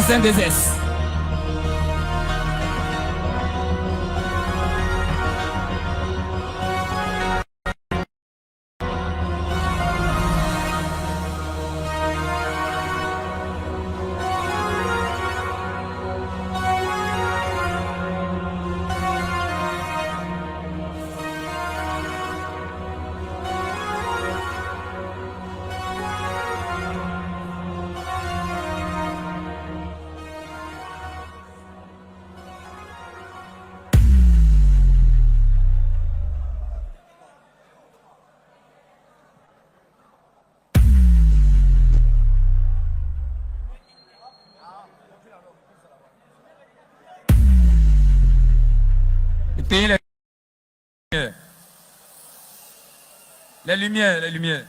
SN2S. Éteignez les lumières, les lumières.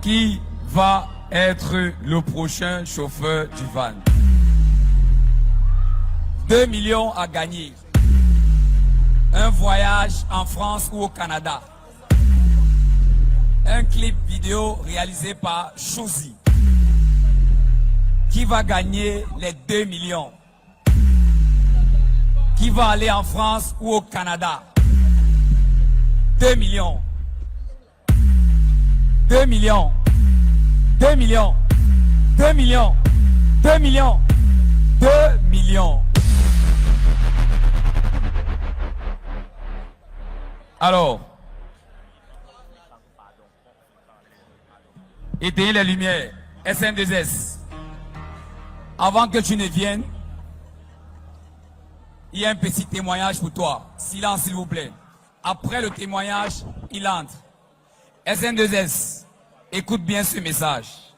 Qui va être le prochain chauffeur du van? 2 millions à gagner. Un voyage en France ou au Canada. Un clip vidéo réalisé par Chouzi. Qui va gagner les 2 millions? Qui va aller en France ou au Canada? 2 millions. 2 millions. 2 millions. 2 millions. 2 millions. 2 millions. Alors, éteignez les lumières. SN2S. Avant que tu ne viennes, il y a un petit témoignage pour toi. Silence, s'il vous plaît. Après le témoignage, il entre. SN2S, écoute bien ce message.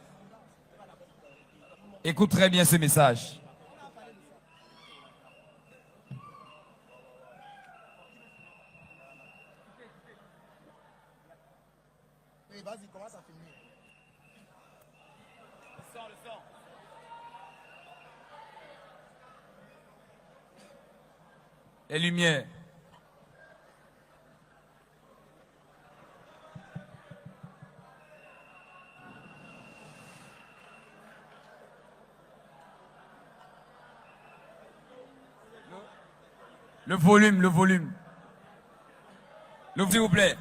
Écoute très bien ce message. Vas-y, commence à filmer. Le son. Les lumières. Le volume, le volume. S'il vous plaît.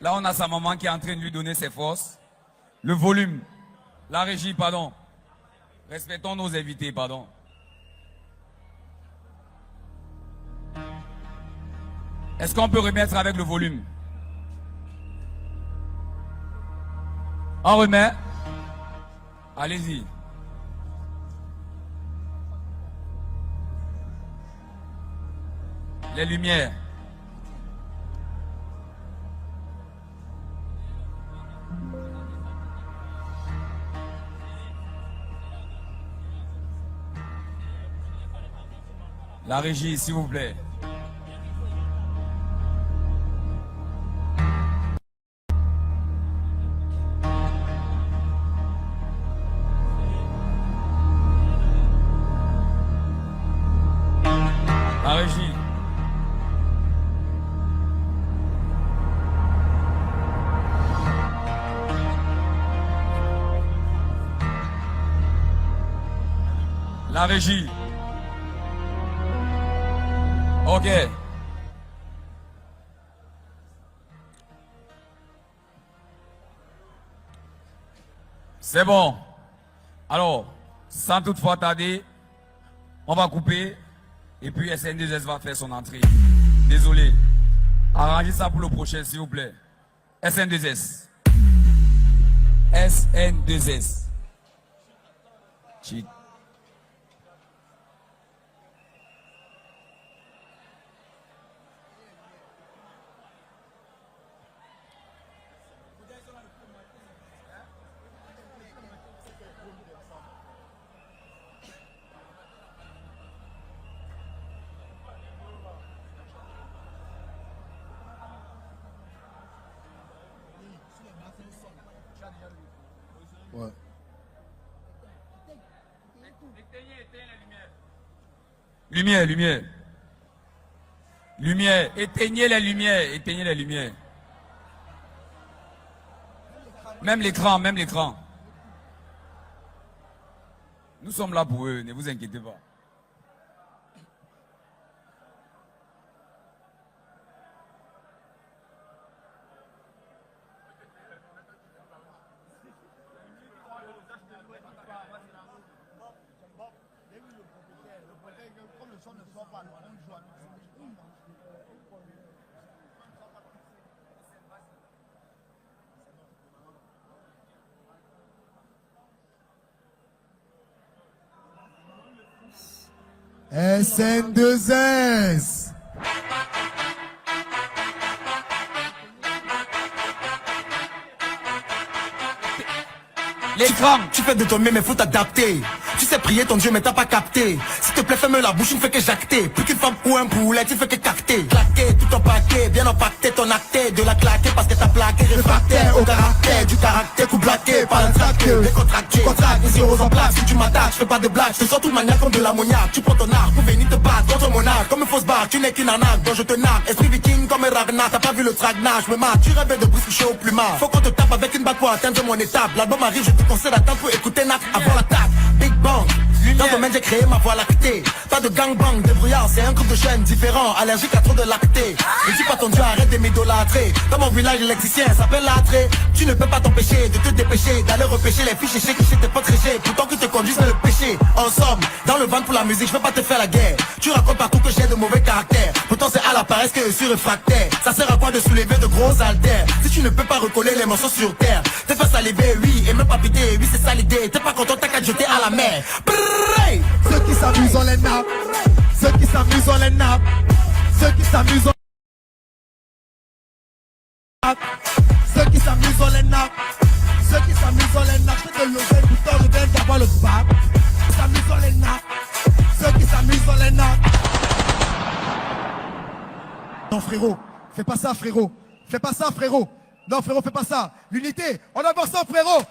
Là, on a sa maman qui est en train de lui donner ses forces. Le volume. La régie, pardon. Respectons nos invités, pardon. Est-ce qu'on peut remettre avec le volume? On remet? Allez-y. Les lumières. La régie, s'il vous plaît. La régie. La régie. Ok. C'est bon. Alors, sans toutefois tarder, on va couper et puis SN2S va faire son entrée. Désolé. Arrangez ça pour le prochain, s'il vous plaît. SN2S. SN2S. Cheat. Lumière, lumière. Lumière, éteignez les lumières, éteignez les lumières. Même l'écran, même l'écran. Nous sommes là pour eux, ne vous inquiétez pas. Comme le son ne sort pas, on joue. SN2S. L'écran. Tu fais de ton mieux mais faut t'adapter. Tu sais prier ton Dieu mais t'as pas capté. S'il te plaît ferme la bouche, tu ne fais que jacter. Plus qu'une femme ou un poulet, tu fais que cacter. Claquer tout ton paquet, bien empaqueté ton acté. De la claquer parce que t'as plaqué. Réfractaire au caractère, du caractère coup blaqué. Par un traqué, décontracté. Contract, ici aux en place. Si tu m'attaques, je fais pas de blagues. Je te sors toute manière comme de l'ammoniaque. Tu prends ton arc pour venir te battre contre mon arc. Comme une fausse barre, tu n'es qu'une arnaque. Donc je te narque. Esprit viking comme un ragnar. T'as pas vu le tragnage, me mate. Tu rêves de brisque chaud au plumard. Faut qu'on te tape avec une batte pour atteindre mon étape. L'album arrive, je te conseille d'attendre pour écouter Nat avant l'attaque. Big Bang. Dans ton domaine j'ai créé ma voie lactée. Pas de gangbang, débrouillard, c'est un groupe de jeunes différents. Allergique à trop de lacté. Ne dis pas ton Dieu, arrête de m'idolâtrer. Dans mon village l'électricien s'appelle l'attrait. Tu ne peux pas t'empêcher de te dépêcher, d'aller repêcher les fiches chez tes potes réchés. Pourtant que te conduisent vers le péché. En somme, dans le ventre pour la musique, je peux pas te faire la guerre. Tu racontes partout que j'ai de mauvais caractère. Pourtant c'est à la paresse que je suis réfractaire. Ça sert à quoi de soulever de gros haltères? Si tu ne peux pas recoller les morceaux sur terre, t'es fait saliver, oui, et même pas piter, oui c'est ça l'idée. T'es pas content, t'as qu'à te jeter à la mer. Ceux qui s'amusent on les nappe. Ceux qui s'amusent on les nappe. Ceux qui s'amusent on Ceux qui s'amusent on les nappe. Ceux qui s'amusent on les nappe. Ceux de lever pourtant je viens d'avoir le bap. Ceux qui s'amusent on les nappe. Ceux qui s'amusent on les nappe. Non frérot, fais pas ça frérot. Fais pas ça frérot. Non frérot, fais pas ça. L'unité, on avance ça frérot.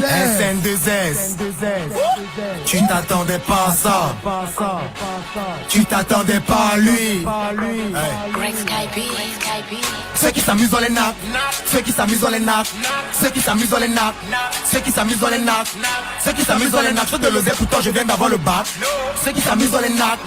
SN2S. Tu t'attendais pas à ça. Tu t'attendais pas à lui. Ceux qui s'amusent dans les nappes. Ceux qui s'amusent dans les nappes. Ceux qui s'amusent dans les nappes. Ceux qui s'amusent dans les nappes. Ceux qui s'amusent dans les nappes. Je fais de l'oseille pourtant je viens d'avoir le bac. Ceux qui s'amusent dans les nappes.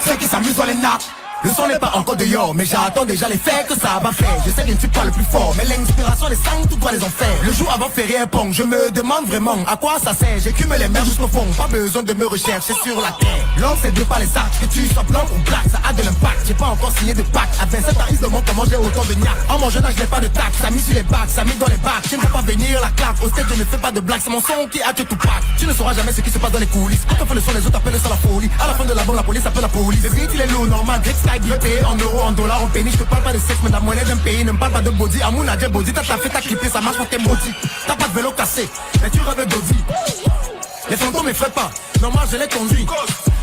Ceux qui s'amusent dans les nappes. Le son n'est pas encore dehors, mais j'attends déjà les faits que ça va faire. Je sais que je ne suis pas le plus fort, mais l'inspiration, les sangs, tout doit les en faire. Le jour avant férié pong, je me demande vraiment à quoi ça sert. J'écume les mers jusqu'au fond, pas besoin de me rechercher sur la terre. L'homme c'est deux pas les sacs, que tu sois blanc ou black, ça a de l'impact. J'ai pas encore signé de pacte, à 27 ans ils demandent comment j'ai autant de gnac. En mon jeune âge, je n'ai pas de taxe, ça mis sur les bacs, ça mis dans les bacs. Tu ne peux pas venir la claque, au stade je ne fais pas de blague, c'est mon son qui a tué tout pack. Tu ne sauras jamais ce qui se passe dans les coulisses. Quand on fait le son, les autres appellent ça la folie. À la fin de la bombe, la police appelle la police. Le beat il est lourd, normal, Great Sky, payé en euros, en dollars, en penny. Je te parle pas de sexe, mais de la monnaie d'un pays. Ne me parle pas de body. Amour n'a déjà body. T'as fait, t'as clippé, ça marche pour tes maudits. T'as pas de vélo cassé, mais tu rêves d'audi. Les fantômes m'effraient pas, normal je les conduis.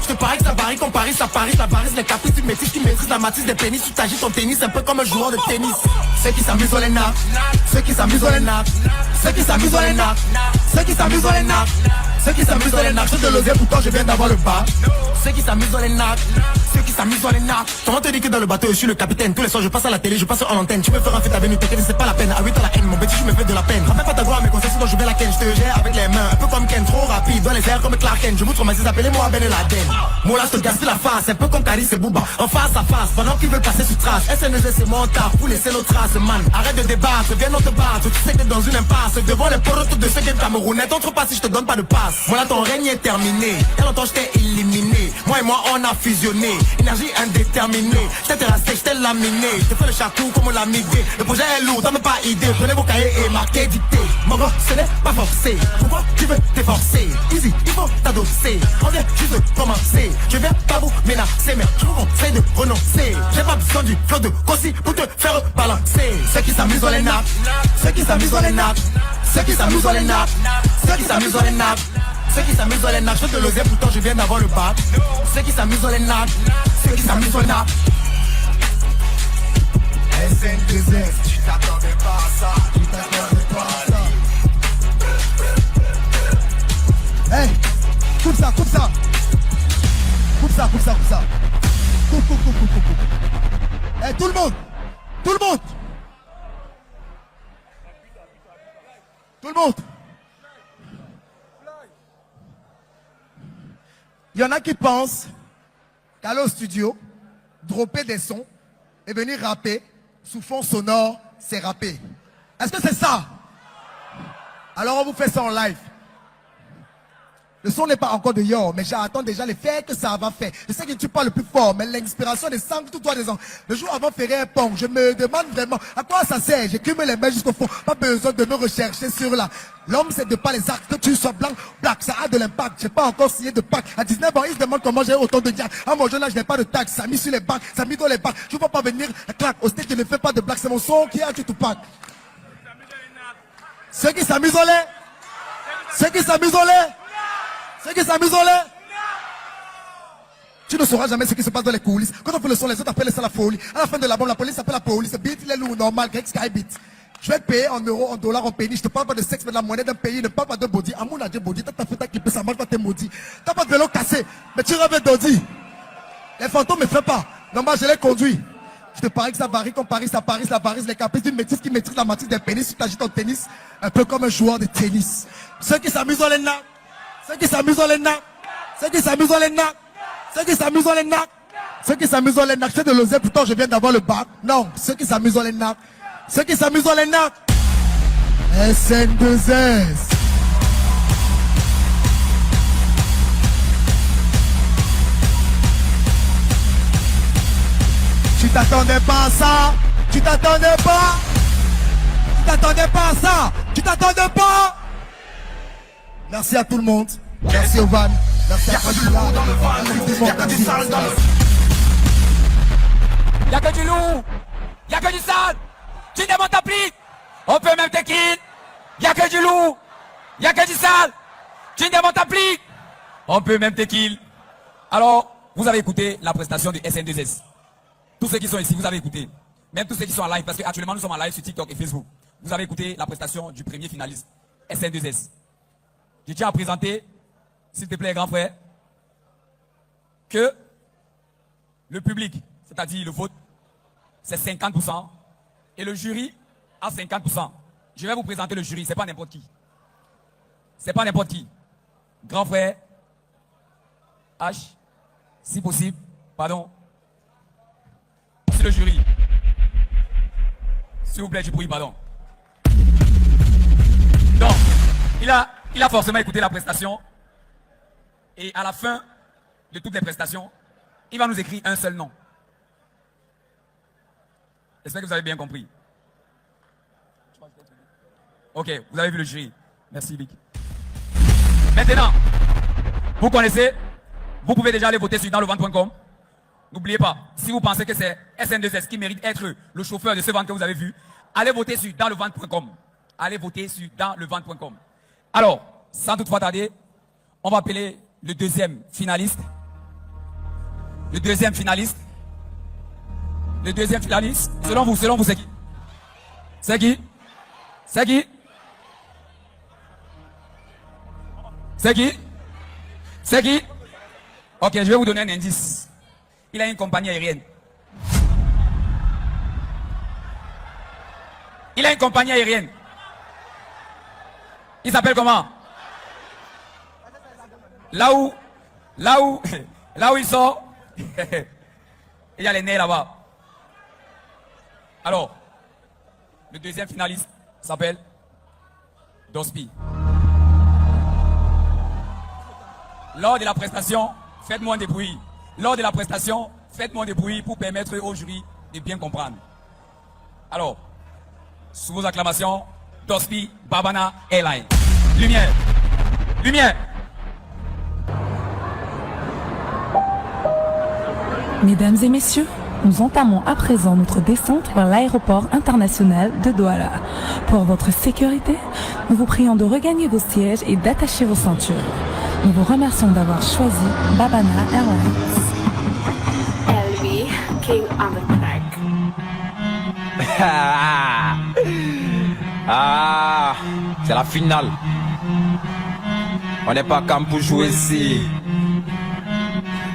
Je te parie que ça varie, qu'on parie, ça parie, ça varie. Les caprices, tu maîtrises, tu maîtrises la matrice des pénis. Tu t'agites ton tennis, un peu comme un joueur de tennis. Ceux qui s'amusent dans les nappes. Ceux qui s'amusent dans les nappes. Ceux qui s'amusent dans les nappes. Ceux qui s'amusent dans les nappes. Ceux qui s'amusent dans les nappes. Je te le dis pourtant je viens d'avoir le pas. Ceux qui s'amusent dans les nappes. Ceux qui s'amusent dans les nappes. Comment te dire que dans le bateau je suis le capitaine. Tous les soirs je passe à la télé, je passe en antenne. Tu me feras un fait à venir, t'inquiète, c'est pas la peine. À 8 ans la haine, mon petit je me fais de la peine. Rappelle pas ta gloire, mes conseils dont je vais la ken. Je te gère avec les mains, un peu comme Ken, trop rapide. Dans les airs comme Clark Kent. Je montre ma zise, appelez-moi Ben Laden. Moi là je te gaspille la face, un peu comme Caris et Booba. En face à face, pendant qu'ils veulent passer sur trace. SNZ c'est mon taf pour laisser nos traces, man. Arrête de débattre, viens non te battre. Tu sais que t'es dans une impasse. Devant les potes de ceux qui Camerounais. T'entres pas si je te donne pas de passe. Moi là ton règne est terminé. Il y a longtemps je t'ai éliminé. Moi et moi on a fusionné. énergie indéterminée. J't'ai terrassé, j't'ai laminé. J't'ai fait le chacou comme on l'a midé. Le projet est lourd, t'as même pas idée. Prenez vos cahiers et marquez, dictez. Mon gars, ce n'est pas forcé. Pourquoi tu veux t'efforcer? Easy, il faut t'adosser. On vient juste de commencer. Je viens pas vous menacer, mais je vous conseille de renoncer. J'ai pas besoin du flot de Kossi pour te faire balancer. Ceux qui s'amusent dans les nappes, ceux qui s'amusent dans les nappes, ceux qui s'amusent dans les nappes, ceux qui s'amusent dans les nappes, ceux qui s'amusent dans les nappes. Je te le dis, pourtant je viens d'avoir le bac. Ceux qui s'amusent dans les nappes, ceux qui s'amusent dans les nappes. SN2S, tu t'attendais pas à ça, tu t'attendais pas à ça. Hey, coupe ça, coupe ça. Coupe ça, coupe ça, coupe ça. Coupe, coupe, coupe, coupe, coupe. Hey, tout le monde, tout le monde. Tout le monde. Il y en a qui pensent qu'aller au studio, dropper des sons et venir rapper sous fond sonore, c'est rapper. Est-ce que c'est ça? Alors on vous fait ça en live. Le son n'est pas encore dehors, mais j'attends déjà les faits que ça va faire. Je sais que tu parles le plus fort, mais l'inspiration descend tout toi des ans. Le jour avant ferait un pont, je me demande vraiment à quoi ça sert. J'écume les mains jusqu'au fond, pas besoin de me rechercher sur là. L'homme c'est de pas les actes, que tu sois blanc, black, ça a de l'impact. J'ai pas encore signé de pacte. À 19 ans, ils se demandent comment j'ai autant de diacres. À mon jeune âge, je n'ai pas de taxes. Ça a mis sur les bancs, ça a mis dans les bancs. Je ne vois pas venir, clac, au stage, je ne fais pas de blague. C'est mon son qui a tué tout pack. Ceux qui s'amusent en l'air, ceux qui s'amusent en l'air. Ceux qui s'amusent en l'air. Tu ne sauras jamais ce qui se passe dans les coulisses. Quand on fait le son, les autres appellent ça la folie. À la fin de l'album, la police appelle la police. Beat, il est lourd, normal, Greg Sky Beat. Je vais te payer en euros, en dollars, en penny. Je te parle pas de sexe, mais de la monnaie d'un pays. Ne parle pas de body. Amour n'a pas de body. T'as ta fait ta clip, ça marche pas tes maudits. T'as pas de vélo cassé, mais tu rêves d'Audi. Les fantômes me font pas. Normal, je les conduis. Je te parie que ça varie comme Paris, ça Paris, la varise, les caprices d'une métisse qui maîtrise la matrice des pénis. Tu t'agites en tennis, un peu comme un joueur de tennis. Ceux qui s'amusent dans les nappes. Ceux qui s'amusent dans les nappes, ceux qui s'amusent dans les nappes, ceux qui s'amusent dans les nappes, ceux qui s'amusent dans les nappes, je fais de l'oser, pourtant je viens d'avoir le bac. Non, ceux qui s'amusent dans les nappes, ceux qui s'amusent dans les nappes. SN2S. Tu t'attendais pas à ça, tu t'attendais pas, tu t'attendais pas à ça, tu t'attendais pas. Merci à tout le monde. Merci au van. Merci à Fadila. Y'a que du loup. Y'a que du sale. Tu demandes ta plique. On peut même t'équipe. Y'a que du loup. Y'a que du sale. Tu demandes ta plique. On peut même t'équipe. Alors, vous avez écouté la prestation du SN2S. Tous ceux qui sont ici, vous avez écouté. Même tous ceux qui sont en live, parce qu'actuellement nous sommes en live sur TikTok et Facebook. Vous avez écouté la prestation du premier finaliste, SN2S. Je tiens à présenter, s'il te plaît, grand frère, que le public, c'est-à-dire le vote, c'est 50%, et le jury a 50%. Je vais vous présenter le jury, c'est pas n'importe qui. C'est pas n'importe qui. Grand frère, H, si possible, pardon, c'est le jury. S'il vous plaît, du bruit, pardon. Donc, il a forcément écouté la prestation. Et à la fin de toutes les prestations, il va nous écrire un seul nom. J'espère que vous avez bien compris. Ok, vous avez vu le jury. Merci, Vic. Maintenant, vous connaissez, vous pouvez déjà aller voter sur danslevent.com. N'oubliez pas, si vous pensez que c'est SN2S qui mérite d'être le chauffeur de ce ventre que vous avez vu, allez voter sur danslevent.com. Allez voter sur danslevent.com. Alors, sans toutefois tarder, on va appeler le deuxième finaliste. Le deuxième finaliste. Le deuxième finaliste. Selon vous, c'est qui? C'est qui? C'est qui? C'est qui? C'est qui? Ok, je vais vous donner un indice. Il a une compagnie aérienne. Il a une compagnie aérienne. Il s'appelle comment? Là où il sort, il y a les nez là-bas. Alors, le deuxième finaliste s'appelle Dospi. Lors de la prestation, faites-moi des bruits. Lors de la prestation, Faites-moi des bruits pour permettre au jury de bien comprendre. Alors, sous vos acclamations, Dospi, Babana, Airline. Lumière. Lumière. Mesdames et messieurs, nous entamons à présent notre descente vers l'aéroport international de Douala. Pour votre sécurité, nous vous prions de regagner vos sièges et d'attacher vos ceintures. Nous vous remercions d'avoir choisi Babana Airlines. LV, King on the track. Ah, c'est la finale. On n'est pas comme pour jouer ici.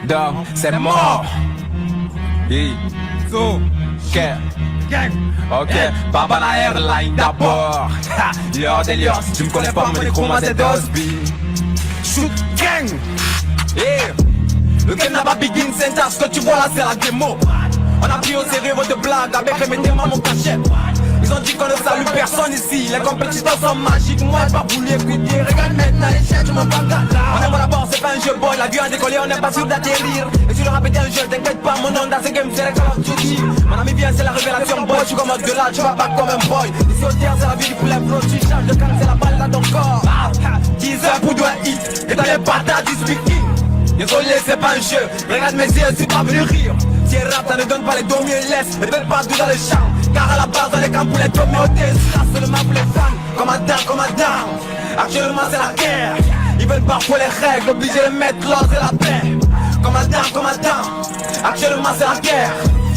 Donc, c'est mort. Et so, ok, Babana Airline d'abord. Lior des liors, si tu me connais pas, mon micro, moi c'est Dospi. Shoot gang. Yeah. Le game n'a pas begin, c'est ce que tu vois là, c'est la démo. On a pris au sérieux votre blague avec remettez-moi mon cachet. Ils ont dit qu'on ne salue personne ici. Les compétiteurs sont magiques, moi j'ai pas voulu écouter. Regarde maintenant les chiens, tu m'en bagarres. On est bon d'abord, c'est pas un jeu boy. La vie a décollé, on n'est pas sûr d'atterrir. Et si le rap était un jeu, t'inquiète pas, mon nom dans ce game c'est les Call of Duty. Mon ami vient, c'est la révélation boy. Tu commences de là, tu vas pas comme un boy. Ici au terre, c'est la vie du poulet bro. Tu changes de calme, c'est la balle là dans ton corps. 10 heures pour doigt hit. Et dans les patates du speaking. Désolé, c'est pas un jeu. Regarde mes yeux, c'est pas venu rire. Si rap, ça ne donne pas les dos, mieux laisse. Ne donne pas tout dans le champ. Car à la base, dans les camps pour les tomes, mais au dessus, là, seulement pour les fans. Commandant. Actuellement, c'est la guerre. Ils veulent parfois les règles, obligés de mettre l'ordre et la paix. Commandant. Actuellement, c'est la guerre.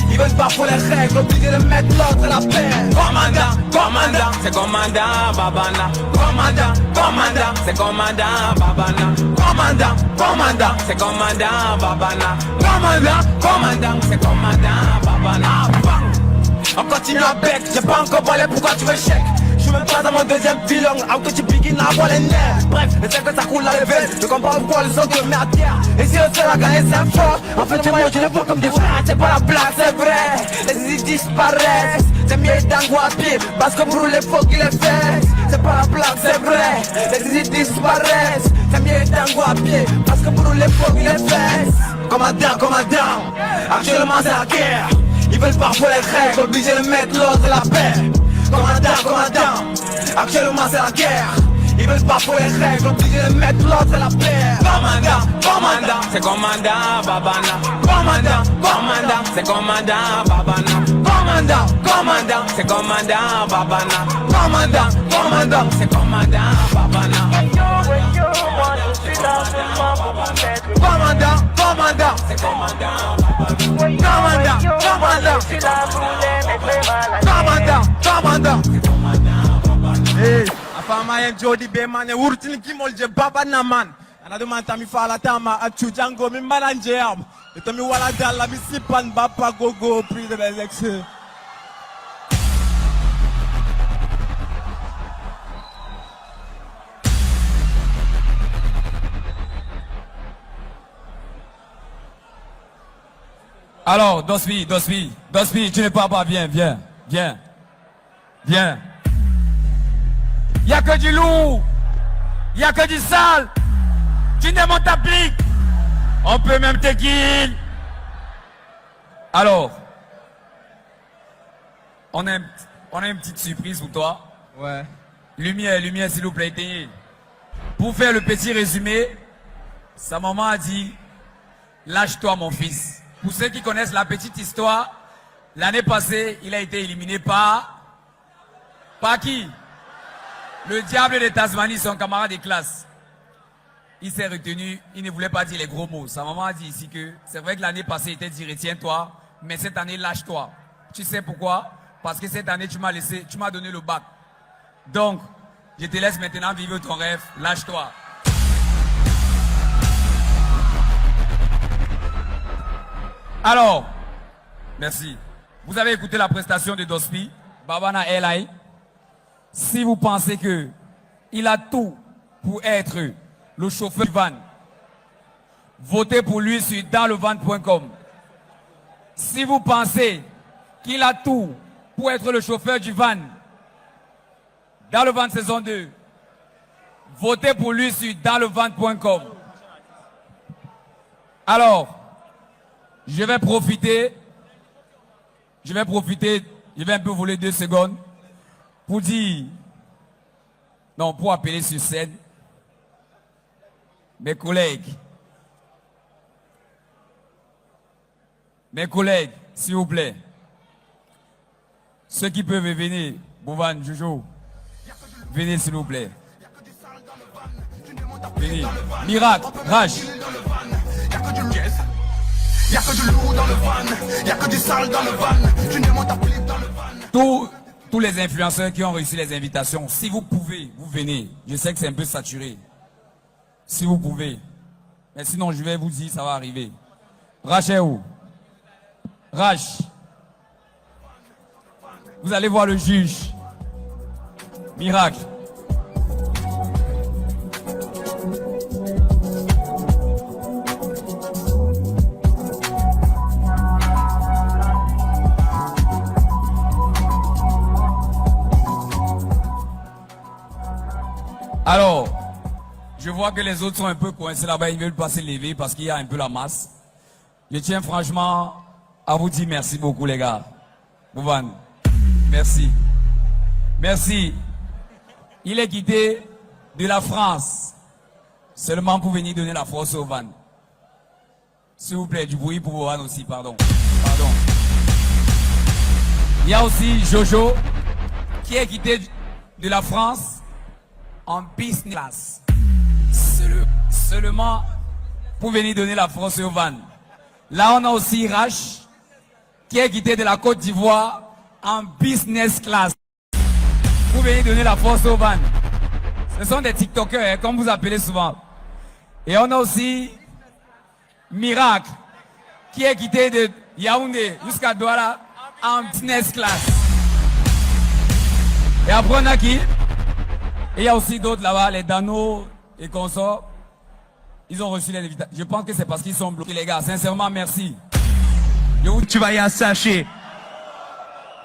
Ils veulent parfois les règles, obligés de mettre l'ordre et la paix. Commandant, c'est commandant, Babana. Commandant, c'est commandant, Babana. Commandant, c'est commandant, Babana. Commandant, c'est commandant, Babana. On continue à bec, j'ai pas encore volé, pourquoi tu veux chèque? Je me passe à mon deuxième filon, à que tu begin à avoir les nerfs. Bref, je sais que ça coule à l'éveil, je comprends pourquoi le sang te met à terre. Et si le seul a gagné, c'est fort. En fait, moi, je les vois comme des frères, c'est pas la blague, c'est vrai. Les idées disparaissent, c'est mieux d'angoisse à pied, parce que pour les faux qui les fait. C'est pas la blague, c'est vrai. Les idées disparaissent, c'est mieux d'angoisse à pied, parce que pour les faux qui les fait. Commandant, actuellement c'est la guerre. Ils veulent parfois les règles, obligés de mettre l'ordre et la paix. Commandant, actuellement c'est la guerre. Ils veulent parfois les règles, obligés de mettre l'ordre et la paix. Commandant, c'est commandant, Babana. Commandant, c'est commandant, Babana. Commandant, c'est commandant, Babana. Commandant, c'est commandant, Babana. Commandant, c'est commandant, Commandant. Hey, afama yen jodi be mane wurtini kimol je baba na man. Anadu man tami fala tama achu jango mi mananje am. Etomi wala dalla mi sipan bapa gogo prix de l'élection. Alors, Dospi, tu ne parles pas, viens. Il y a que du lourd, il y a que du sale. Tu démontes ta pique. On peut même te kill. Alors, on a une petite surprise pour toi. Ouais. Lumière, s'il vous plaît, éteignez. Pour faire le petit résumé, sa maman a dit, lâche-toi mon fils. Pour ceux qui connaissent la petite histoire, l'année passée, il a été éliminé par qui? Le diable de Tasmanie, son camarade de classe. Il s'est retenu, il ne voulait pas dire les gros mots. Sa maman a dit ici que c'est vrai que l'année passée, il t'a dit retiens-toi, mais cette année, lâche-toi. Tu sais pourquoi? Parce que cette année, tu m'as donné le bac. Donc, je te laisse maintenant vivre ton rêve, lâche-toi. Alors, merci. Vous avez écouté la prestation de Dospi, Babana Airline. Si vous pensez que il a tout pour être le chauffeur du van, votez pour lui sur danslevan.com. Si vous pensez qu'il a tout pour être le chauffeur du van, dans le van saison 2, votez pour lui sur danslevan.com. Alors, Je vais profiter, je vais un peu voler 2 secondes pour dire, non, pour appeler sur scène mes collègues, s'il vous plaît, ceux qui peuvent venir, Bouvan, Jojo, venez s'il vous plaît. Venez. Miracle, Raj. Y'a que du lourd dans le van, y'a que du sale dans le van. Tu ne montes à plus dans le van. Tous les influenceurs qui ont reçu les invitations, si vous pouvez, vous venez. Je sais que c'est un peu saturé. Si vous pouvez. Mais sinon, je vais vous dire, ça va arriver. Rach est où? Rach. Vous allez voir le juge. Miracle. Alors, je vois que les autres sont un peu coincés là-bas, ils veulent pas se lever parce qu'il y a un peu la masse. Je tiens franchement à vous dire merci beaucoup les gars. Bouvan, merci. Merci. Il est quitté de la France seulement pour venir donner la force au van. S'il vous plaît, du bruit pour Bouvan aussi, pardon. Pardon. Il y a aussi Jojo qui est quitté de la France en business class. Seulement pour venir donner la force au van. Là, on a aussi Rach qui est quitté de la Côte d'Ivoire en business class pour venir donner la force au van. Ce sont des TikTokers, hein, comme vous appelez souvent. Et on a aussi Miracle qui est quitté de Yaoundé jusqu'à Douala en business class. Et après, on a qui? Et il y a aussi d'autres là-bas, les Dano et consorts. Ils ont reçu les invitations. Je pense que c'est parce qu'ils sont bloqués, les gars. Sincèrement, merci. Tu vas y assacher.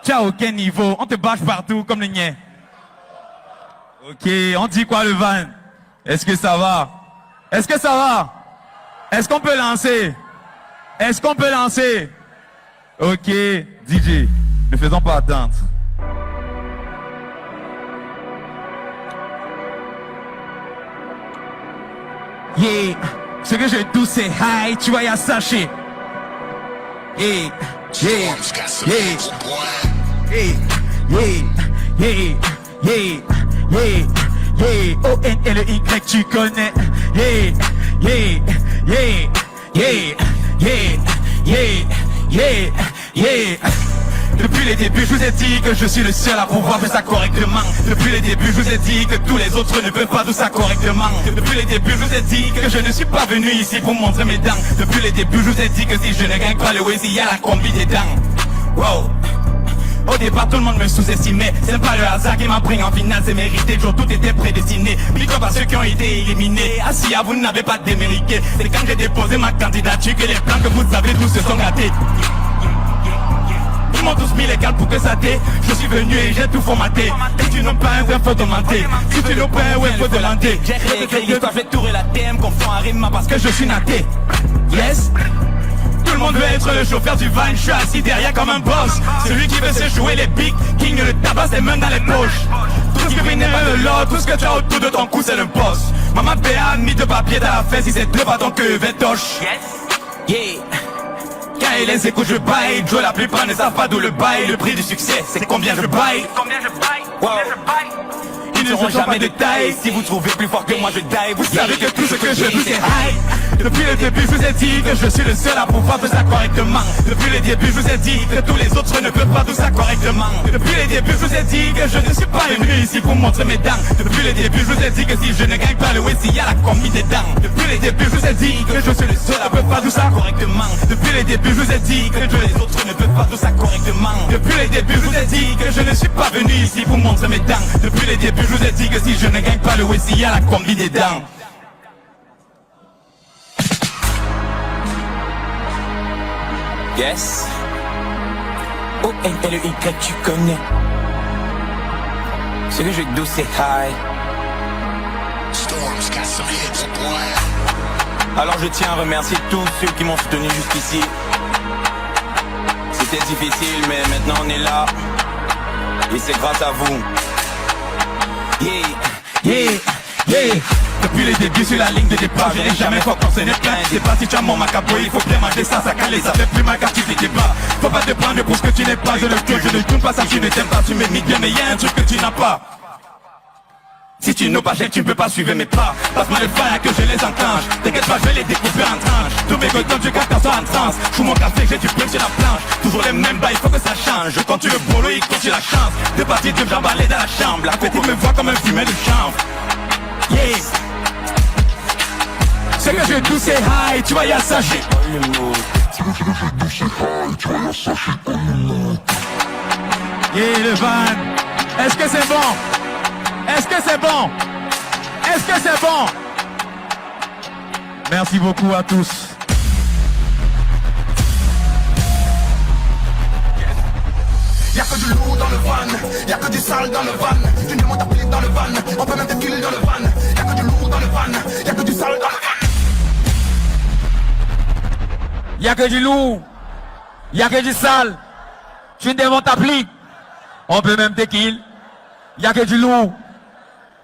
Tu as aucun niveau. On te bâche partout comme le niais. Ok, on dit quoi le van? Est-ce que ça va? Est-ce que ça va? Est-ce qu'on peut lancer? Est-ce qu'on peut lancer? Ok, DJ, ne faisons pas attendre. Yeah, ce que je touche c'est high, tu vas y assacher. Yeah, yeah, yeah, yeah, yeah, yeah, yeah, yeah, O-N-L-Y, tu connais. Yeah, yeah, yeah, yeah, yeah, yeah, yeah, yeah. Depuis les débuts, je vous ai dit que je suis le seul à pouvoir faire ça correctement. Depuis les débuts, je vous ai dit que tous les autres ne peuvent pas faire ça correctement. Depuis les débuts, je vous ai dit que je ne suis pas venu ici pour montrer mes dents. Depuis les débuts, je vous ai dit que si je ne gagne pas le Waze, il y a la combi des dents. Wow. Au départ, tout le monde me sous-estimait. C'est pas le hasard qui m'a pris en finale, c'est mérité. Toujours tout était prédestiné. Big up à ceux qui ont été éliminés. Assis à vous n'avez pas démérité. C'est quand j'ai déposé ma candidature que les plans que vous avez tous se sont gâtés. Ils m'ont tous mis les gars pour que ça t'ait. Je suis venu et j'ai tout formaté. Si tu n'as pas un vrai, faut demander. Si tu n'as pas un ouais, faut demander. J'ai réécrit l'histoire, je vais tout relater. Elle me confond à rime parce que je suis naté. Yes. Tout le monde veut être le chauffeur du van. Je suis assis derrière comme un boss. Celui qui veut se jouer les big king, le tabac ses mains dans les poches. Tout ce qui n'est pas le lot, tout ce que tu as autour de ton cou c'est le boss. Maman PA, mis de papier dans la fesse, si c'est deux bâtons que vetoche. Yeah. Quand il les écoute je baille, Joe la plupart ne savent pas d'où le bail. Le prix du succès c'est combien je baille. Wow. Ils ne seront jamais de taille. Si vous trouvez plus fort que moi je die. Vous savez que tout ce que je dis c'est high. Depuis le début je vous ai dit que je suis le seul à pouvoir faire ça correctement. Depuis le début je vous ai dit que tous les autres ne peuvent pas faire ça correctement. Depuis le début je vous ai dit que je ne suis pas venu ici pour montrer mes dents. Depuis le début je vous ai dit que si je ne gagne pas le West, il y a la combi des dents. Depuis le début je vous ai dit que je suis le seul à pouvoir faire ça correctement. Depuis le début je vous ai dit que tous les autres ne peuvent pas faire ça correctement. Depuis le début je vous ai dit que je ne suis pas venu ici pour montrer mes dents. Depuis le début je vous ai dit que si je ne gagne pas le West, il y a la combi des dents. Yes. O-N-L-Y, tu connais. Ce que je dis c'est high. Alors je tiens à remercier tous ceux qui m'ont soutenu jusqu'ici. C'était difficile, mais maintenant on est là. Et c'est grâce à vous. Depuis les débuts sur la ligne de départ, je n'ai jamais fort quand ce n'est plein. C'est pas si tu as mon macabre, il faut bien manger ça calait, ça fait plus mal car tu t'étais pas. Faut pas te prendre pour ce que tu n'es pas, je ne tourne pas ça, tu ne t'aimes pas, tu m'imites bien, mais y'a un truc que tu n'as pas. Si tu n'as pas gel, tu ne peux pas suivre mes pas. Passe-moi le fire que je les enclenche. T'inquiète pas, je vais les découper en tranches. Tous mes gotons, je capte ça en transe. J'fous mon café, j'ai du bruit sur la planche. Toujours les mêmes bas, il faut que ça change. Je continue le polo, il continue la chance. Deux parties de jambes allées dans la chambre. La petite me voit comme un fumet de chanvre. Yeah. C'est que je tousse high, tu vois y'a ça, j'ai yeah, le van. Est-ce que c'est bon? Est-ce que c'est bon? Est-ce que c'est bon? Merci beaucoup à tous. Y'a que du lourd dans le van, y'a que du sale dans le van. Tu ne montes plus dans le van, on peut même te kill dans le van. Y'a que du lourd dans le van, y'a que du sale dans le van. Y'a que du lourd, y'a que du sale. Tu ne démontes ta plique, on peut même te kill. Y'a que du lourd,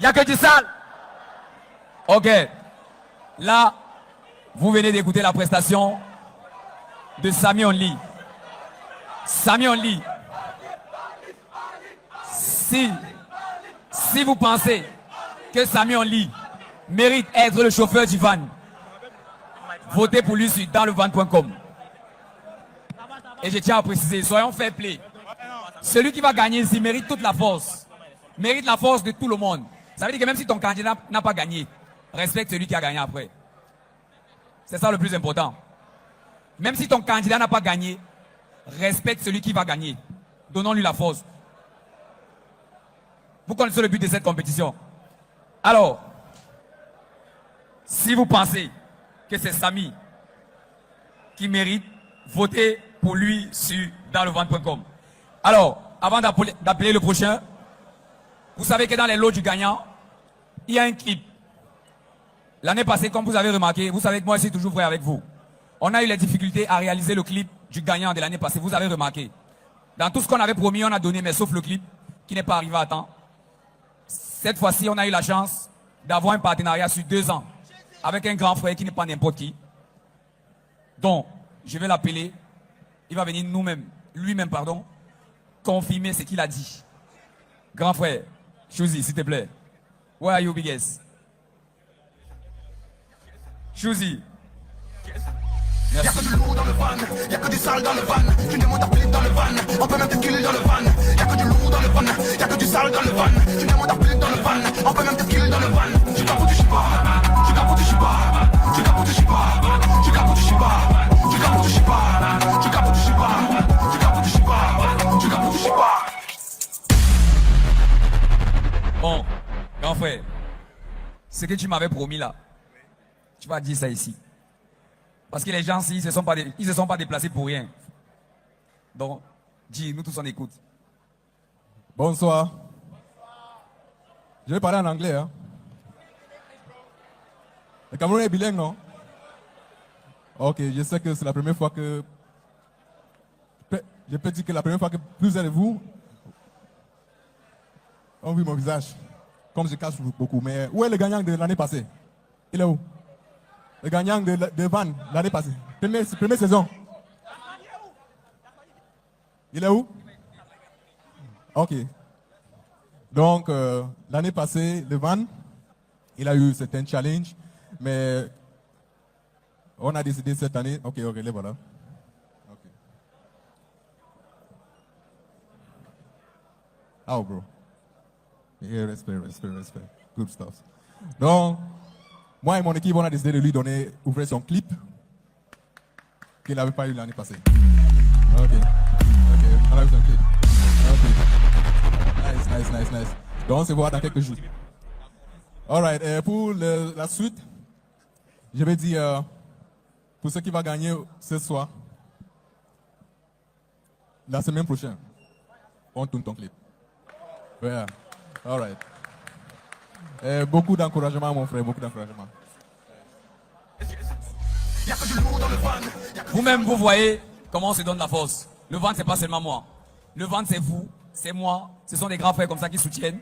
y'a que du sale. Ok, là, vous venez d'écouter la prestation de Sami Only. Sami Only. Si vous pensez que Sami Only mérite être le chauffeur du van, votez pour lui sur danslevan.com. Et je tiens à préciser, soyons fair play. Celui qui va gagner ici mérite toute la force. Mérite la force de tout le monde. Ça veut dire que même si ton candidat n'a pas gagné, respecte celui qui a gagné après. C'est ça le plus important. Même si ton candidat n'a pas gagné, respecte celui qui va gagner. Donnons-lui la force. Vous connaissez le but de cette compétition. Alors, si vous pensez que c'est Sami qui mérite, votez pour lui sur danslevan.com. Alors, avant d'appeler le prochain, vous savez que dans les lots du gagnant, il y a un clip. L'année passée, comme vous avez remarqué, vous savez que moi je suis toujours vrai avec vous. On a eu les difficultés à réaliser le clip du gagnant de l'année passée, vous avez remarqué. Dans tout ce qu'on avait promis, on a donné, mais sauf le clip, qui n'est pas arrivé à temps. Cette fois-ci, on a eu la chance d'avoir un partenariat sur 2 ans avec un grand frère qui n'est pas n'importe qui. Donc, je vais l'appeler. Il va venir lui-même, confirmer ce qu'il a dit. Grand frère, Chouzi, s'il te plaît. Where are you, biggest? Chouzi. Y'a que du lourd dans le van, y'a que du sale dans le van. Tu ne montes plus dans le van, on peut même te kill dans le van. Y'a que du lourd dans le van, y'a que du sale dans le van. Tu ne montes plus dans le van, on peut même te kill dans le van. Tu capes du chiba, tu capes du chiba, tu capes du chiba, tu capes du chiba, tu capes du chiba, tu capes du chiba, tu capes du chiba, tu capes du chiba. Bon, grand frère, ce que tu m'avais promis là, tu vas dire ça ici. Parce que les gens, ils se sont pas déplacés pour rien. Donc, dis, nous tous on écoute. Bonsoir. Je vais parler en anglais. Hein. Le Cameroun est bilingue, non? Ok, je sais que c'est la première fois que... Je peux dire que la première fois que plusieurs de vous ont vu mon visage. Comme je cache beaucoup. Mais où est le gagnant de l'année passée? Il est où? Le gagnant de Van l'année passée. Première saison. Il est où? Ok. Donc, l'année passée, le Van, il a eu certains challenges, mais on a décidé cette année. Ok, les voilà. Okay. Oh, bro. Yeah, respect. Good stuff. Donc, moi et mon équipe, on a décidé de lui ouvrir son clip qu'il n'avait pas eu l'année passée. Ok. On a eu son clip. Ok. Nice. Donc, on se voit dans quelques jours. Alright, pour la suite, je vais dire, pour ceux qui vont gagner ce soir, la semaine prochaine, on tourne ton clip. Yeah. Alright. Beaucoup d'encouragement, mon frère, beaucoup d'encouragement. Vous-même, vous voyez comment on se donne la force. Le ventre, c'est pas seulement moi. Le ventre, c'est vous, c'est moi. Ce sont des grands frères comme ça qui soutiennent.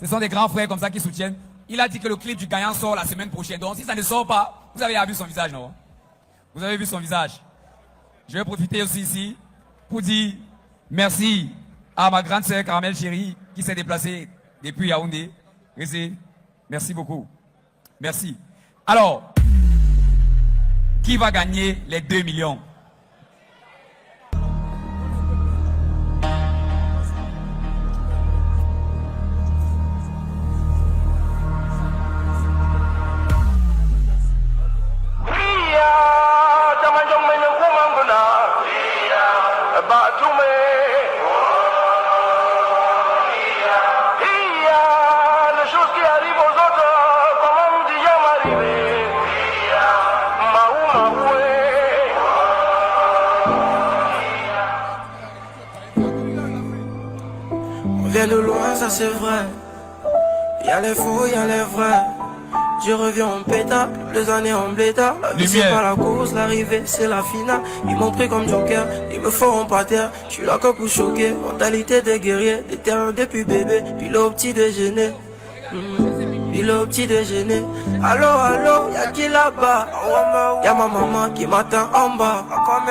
Ce sont des grands frères comme ça qui soutiennent. Il a dit que le clip du gagnant sort la semaine prochaine. Donc, si ça ne sort pas, vous avez vu son visage, non? Vous avez vu son visage. Je vais profiter aussi ici pour dire merci à ma grande sœur Caramel Chérie qui s'est déplacée depuis Yaoundé. Merci beaucoup. Merci. Alors, qui va gagner les 2 millions? On vient de loin, ça c'est vrai. Y'a les faux, y'a les vrais. Je reviens en pétard, 2 années en blétard. La vie c'est pas la course, l'arrivée c'est la finale. Ils m'ont pris comme joker, ils me feront pas taire. Je suis là que pour choquer, mentalité des guerriers. Des terrains depuis bébé, puis le petit déjeuner. Puis le petit déjeuner. Allô, allô, y'a qui là-bas? Y'a ma maman qui m'attend en bas.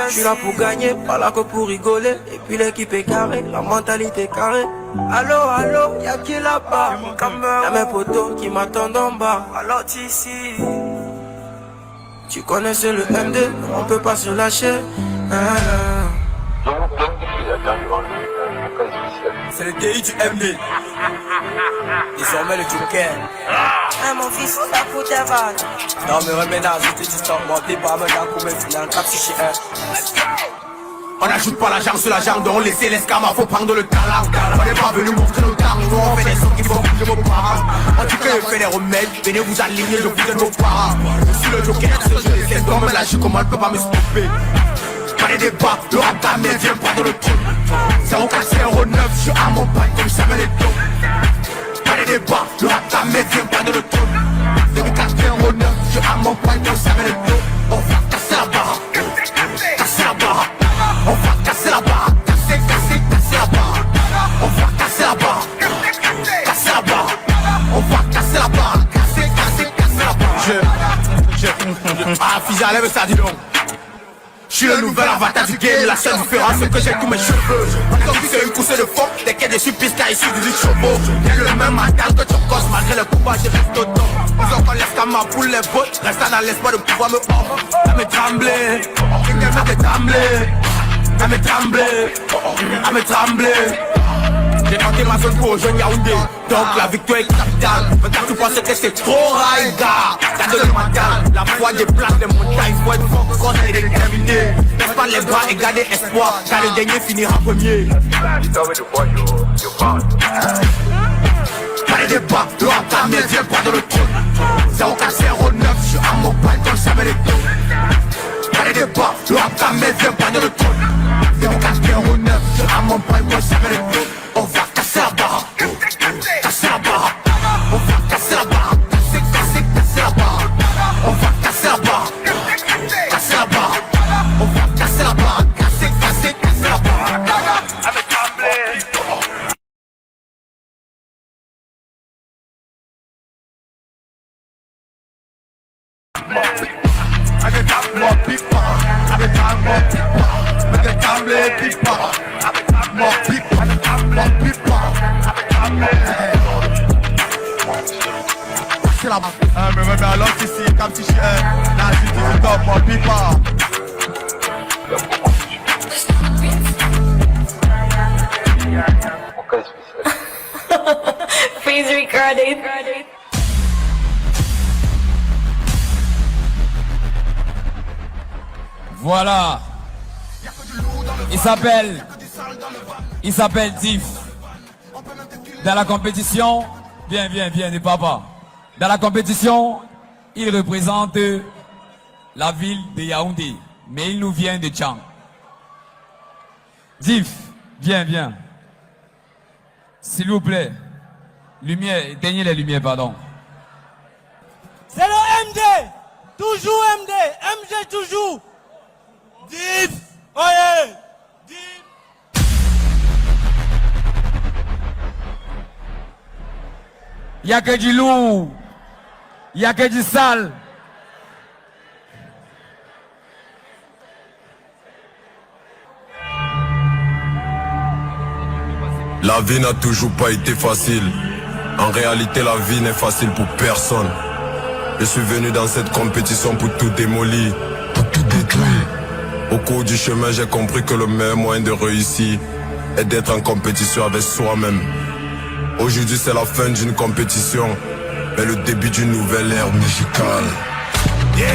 Je suis là pour gagner, pas là que pour rigoler. Et puis l'équipe est carrée, la mentalité carrée. Allô, allô, y'a qui là-bas? Y'a mes potos qui m'attendent en bas. Alors ici, tu connais c'est le MD, on peut pas se lâcher. C'est le DI du MD. Désormais le Joker. Mon fils, ça fout des vannes. Non mais reménage, je te dis stop, monté par me dans combien final, cap chez un. On n'ajoute pas l'argent sur l'argent, donc on laisse l'escama, faut prendre le talent. On n'est pas venu montrer nos talents, on fait des sons qui font bouger vos parents. On dit que je fais des remèdes, venez vous aligner, je vous donne vos parents. Je suis le Joker, ce jeu, c'est comme la joue, comment elle peut pas me stopper. Pas les débats, le rap d'Amé vient prendre le trône. 0409, je suis à mon bail comme ça me les taux. Pas les débats, le rap d'Amé vient prendre le trône. 0409, je suis à mon bail comme ça me les taux. On va casser la barre, casser la barre. On va casser la barre, casser la barre. On va casser la barre, casser la barre. On va casser la barre, casser la barre. Ah, fils, lève ça, dis donc. Je suis le nouvel avatar du game, la seule différence c'est que j'ai tous mes cheveux. Comme si c'est une course de fond, dès qu'il y a des superstars ici du chevaux. J'ai le même mental que tu causes, malgré le combat j'ai resté au dos. Ils ont qu'on laisse comme ma poule les bottes, restant dans l'espoir de pouvoir me hors. Elle me trembler, elle me trembler, elle me trembler, elle me trembler. J'ai tenté ma zone pour rejoindre Yaoundé, donc la victoire est capitale. Maintenant tu penses que c'est trop raïda. Garde le mental, la foi déplace les montagnes. Faut être fort, grosse et déterminé. Laisse pas les bras et garder espoir, car le dernier finira premier. Pas les débats, le rap d'Amé vient prendre le trône. 0409, je suis à mon bail comme ça me les taux. Pas les débats, le rap d'Amé vient prendre le trône. 0409, je suis à mon bail comme ça me les taux. On va casser la barre, casser la barre. On va casser la barre, casser la barre. On va casser la barre, casser la barre. On va casser la barre, casser la barre. Avec mon pipa, avec mon pipa, avec mon pipa, mon pipa, mon pipa, c'est la barre. Mais même alors ici, comme si je suis là, je dis top, mon pipa. Please record it. Voilà. Il s'appelle Diff. Dans la compétition, viens, ne pars pas. Dans la compétition, il représente la ville de Yaoundé, mais il nous vient de Tchang. Diff, viens. S'il vous plaît. Lumière, éteignez les lumières, pardon. C'est le MD. Toujours MD, MG toujours. Deep, oye, deep. Il n'y a que du lourd. Il n'y a que du sale. La vie n'a toujours pas été facile. En réalité, la vie n'est facile pour personne. Je suis venu dans cette compétition pour tout démolir, pour tout détruire. Au cours du chemin, j'ai compris que le meilleur moyen de réussir est d'être en compétition avec soi-même. Aujourd'hui, c'est la fin d'une compétition, mais le début d'une nouvelle ère musicale. Yeah!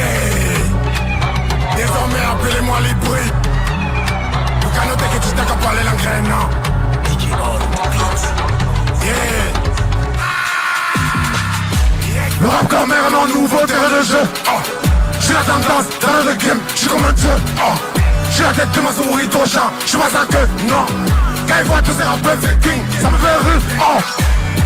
Désormais, appelez-moi Libri. Pour qu'à noter que tu t'as qu'à parler l'anglais, non? Yeah! Le rap quand même est mon nouveau terrain de jeu. J'suis la tendance dans le game, j'suis comme un dieu. J'suis la tête de ma souris, ton chat, j'suis pas ça que non. Quand ils voient tous ces rappeurs viking, ça me fait rire.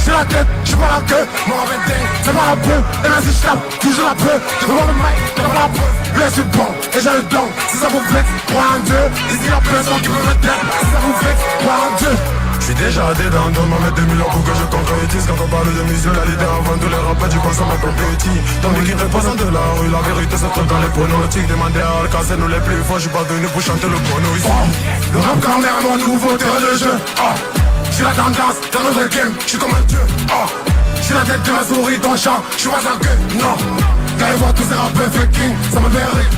J'suis la tête, j'suis pas la queue. Mon rap est dingue, c'est pas la peu. Et même si j'tape, toujours la peu. Devant le mic, devant la preuve. Lui je suis bon, et j'ai le don. Si ça vous vexe, crois en Dieu. Ici y'a personne qui peut me taire. Si ça vous vexe, crois en Dieu. J'suis déjà dedans, donne-moi mes 2 millions pour que je concrétise. Quand on parle de musique, la leader avant tous les rappeurs, tu penses à ma compétition. Ton équipe représente de la rue, la vérité se trouve dans les pronostics. Demandez à Alka, c'est nous les plus forts, j'suis pas venu pour chanter le porno ici. Le rap quand même est mon nouveau terrain de jeu. J'suis la tendance dans notre game, j'suis comme un dieu. J'suis la tête de la souris, ton chat, j'suis pas ça que non. Quand ils voient tous ces rappeurs fucking, ça me fait rire.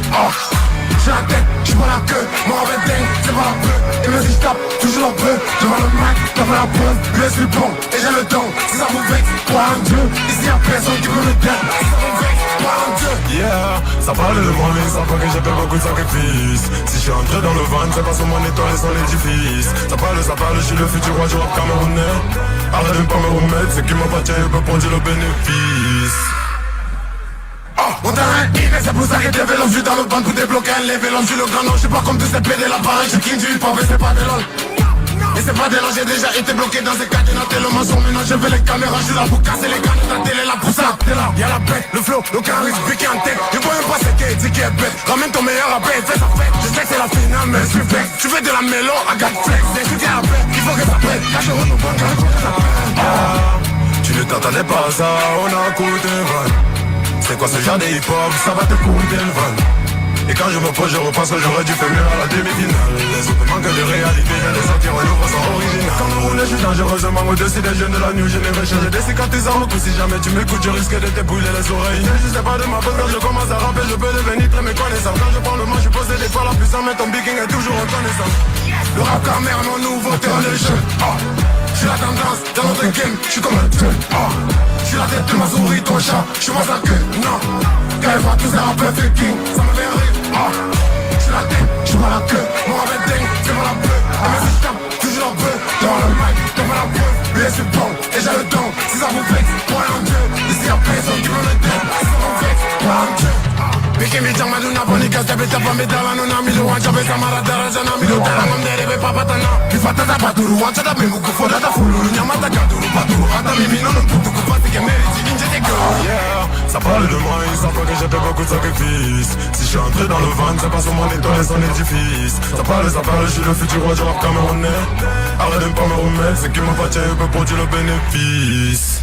J'ai la tête, j'suis pas la queue, mon rap est dingue, c'est pas la peu. Et même si j'tape, toujours la peu. Devant le mic, devant la preuve, lui je suis bon, et j'ai le don. Si ça vous vexe, crois en Dieu. Ici y'a personne qui peut me taire. Si ça vous vexe, crois en Dieu. Yeah, ça parle de moi mais ça parle que j'ai fait beaucoup de sacrifices. Si je suis entré dans le van, c'est pas sur mon étoile et son édifice. Ça parle, je suis le futur roi du rap camerounais. Arrête de pas me remettre, ce qui m'appartient, je peux prendre le bénéfice. Mon terrain est c'est pour ça que t'es vélo. J'suis dans le banc pour débloquer un level. J'suis le grand nom, j'suis pas comme tous ces PD l'appareil. J'suis king du hip-hop et c'est pas des lol. Et c'est pas des lol, j'ai déjà été bloqué dans ces cadenas tellement sur maintenant je fais les caméras. J'suis là pour casser les cannes de la télé, là pour ça. T'es là, y'a la bête, le flow, le charisme, piqué en tête. Il voit même pas ce qu'est, dit qu'il est bête. Ramène ton meilleur rappel, fais sa fête. Je sais que c'est la finale, mais j'suis vex. Tu fais de la mélo à gag flex. Dès que tu à la bête, il faut que ça pète. Quand je renouveau, Tu ne t'attendais pas à ça, on a coûté van. C'est quoi ce genre de hip-hop, ça va te coûter le van. Et quand je me pose, je repense que j'aurais dû faire mieux à la demi-finale. Les autres manquent de réalité, viennent de sortir un nouveau son original. Quand on roule, je suis dangereusement au-dessus des jeunes de la new generation. J'ai des cicatrices en route, si jamais tu m'écoutes, je risque de te brûler les oreilles. Je sais pas de ma faute, quand je commence à rapper, je peux devenir très méconnaissant. Quand je prends le manche, je pose des fois la puissance, mais ton biking est toujours reconnaissant. Le rap quand même, mon nouveau terrain de jeu. J'suis la tendance dans notre game, j'suis comme un dieu. J'suis la tête de ma souris, ton chat, j'suis pas ça que non. Quand ils voient tous ces rappeurs fucking, ça me fait rire. J'suis la tête, j'suis pas la queue, mon rap est dingue, c'est pas la peu. Et même si j'tape, toujours un peu. Dans le mic, devant la preuve, lui je suis bon, et j'ai le don. Si ça vous vexe, crois en Dieu. Ici y'a personne qui peut me taire. Si ça vous vexe, crois en Dieu. Piki michang maduna bonika jabe tapa medala nuna milu wanchabe samara darajana milu tala mamdere papatana bifatata paturu wanchata memuku fodata fuluru nyamata kaduru paturu ata mimi nono putu kupati ke meriti injete go. Yeah, ça parle de moi, ils savent pas que j'ai fait beaucoup de sacrifices. Si je suis entré dans le van, c'est pas sur mon étoile et son édifice. Ça parle, je suis le futur roi du rap camerounais. Arrête de pas me remettre, ce qui m'appartient, je peux produire le bénéfice.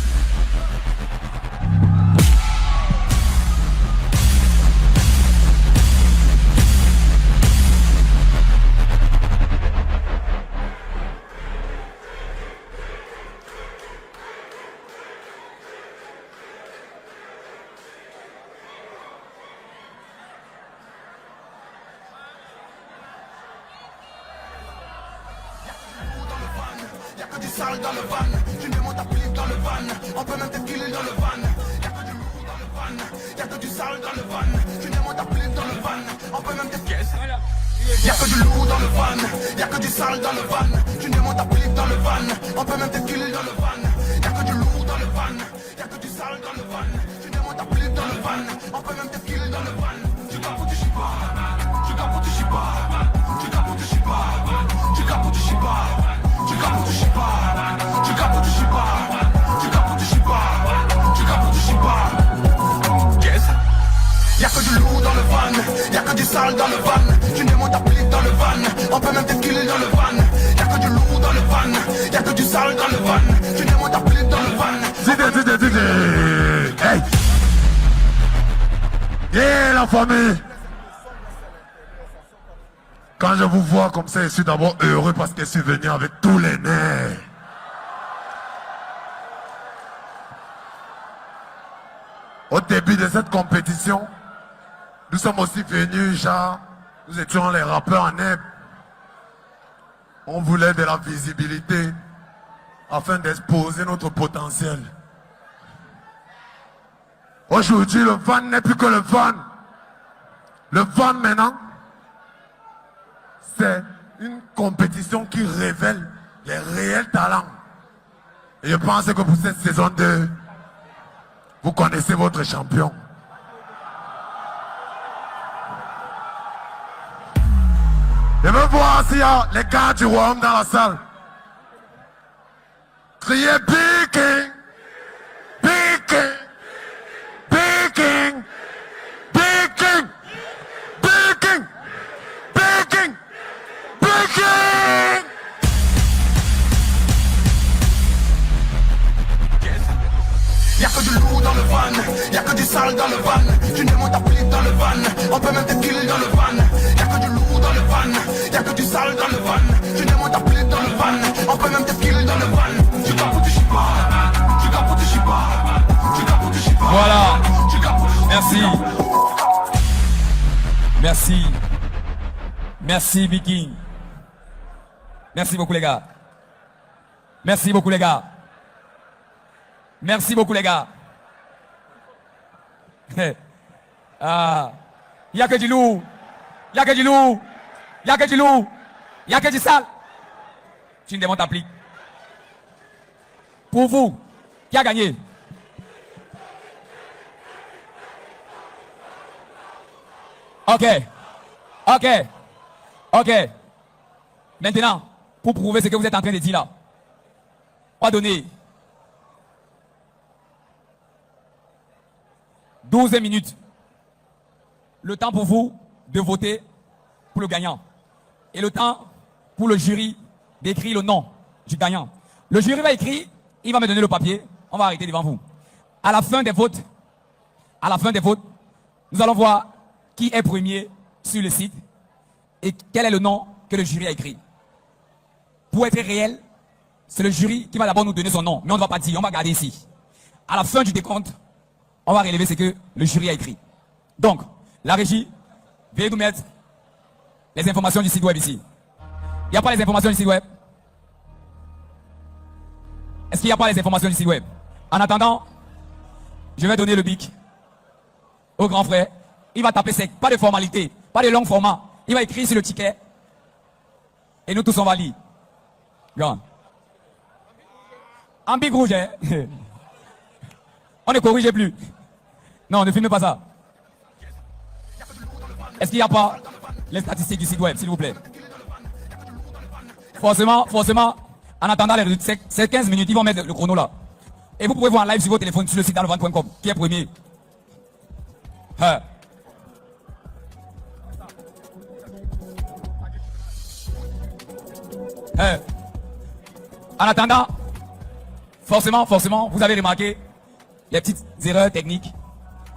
que du lourd dans le van, y'a que du sale dans le van. Tu demandes ta plite dans le van, on peut même te killer dans le van. Y'a que du lourd dans le van, y'a que du sale dans le van. Tu demandes ta plite dans le van. Hey! Yeah, la famille! Quand je vous vois comme ça, je suis d'abord heureux parce que je suis venu avec tous les nerfs. Au début de cette compétition, nous sommes aussi venus, genre, nous étions les rappeurs en herbe. On voulait de la visibilité afin d'exposer notre potentiel. Aujourd'hui, le van n'est plus que le van. Le van maintenant, c'est une compétition qui révèle les réels talents. Et je pense que pour cette saison 2, vous connaissez votre champion. Je veux voir s'il y a les gars du royaume dans la salle. Criez Big King! Big King! Big King! Big King! Big King! Big King! Big King! Y'a que du lourd dans le van, y'a que du sale dans le van. Tu demandes ta plite dans le van, on peut même te killer dans le van. Y'a que du lourd dans le van, y'a que du sale dans le van. Tu demandes ta plite dans le van, on peut même te killer dans le van. Tu capotes du chipa, tu capotes du chipa, tu capotes du chipa. Voilà. Merci. Merci. Merci, Viking. Merci beaucoup, les gars. Merci beaucoup, les gars. Merci beaucoup, les gars. Ah, il n'y a que du lourd. Il n'y a que du lourd. Il n'y a que du lourd. Il n'y a que du sale. Tu ne demandes ta pli. Pour vous, qui a gagné? Ok. Ok. Ok. Maintenant, pour prouver ce que vous êtes en train de dire là, on va donner 12 minutes. Le temps pour vous de voter pour le gagnant. Et le temps pour le jury d'écrire le nom du gagnant. Le jury va écrire, il va me donner le papier, on va arrêter devant vous. À la fin des votes, nous allons voir qui est premier sur le site et quel est le nom que le jury a écrit. Pour être réel, c'est le jury qui va d'abord nous donner son nom, mais on ne va pas dire, on va garder ici. À la fin du décompte, on va relever ce que le jury a écrit. Donc, la régie, veuillez nous mettre les informations du site web ici. Il n'y a pas les informations du site web? Est-ce qu'il n'y a pas les informations du site web? En attendant, je vais donner le bic au grand frère. Il va taper sec, pas de formalité, pas de long format. Il va écrire sur le ticket. Et nous tous on va lire. Regarde. En bic rouge, hein? On ne corrige plus. Non, ne filmez pas ça. Est-ce qu'il n'y a pas les statistiques du site web, s'il vous plaît? Forcément, en attendant ces 15 minutes, ils vont mettre le chrono là. Et vous pouvez voir en live sur vos téléphones sur le site dallevan.com, qui est premier. En attendant, forcément, vous avez remarqué les petites erreurs techniques.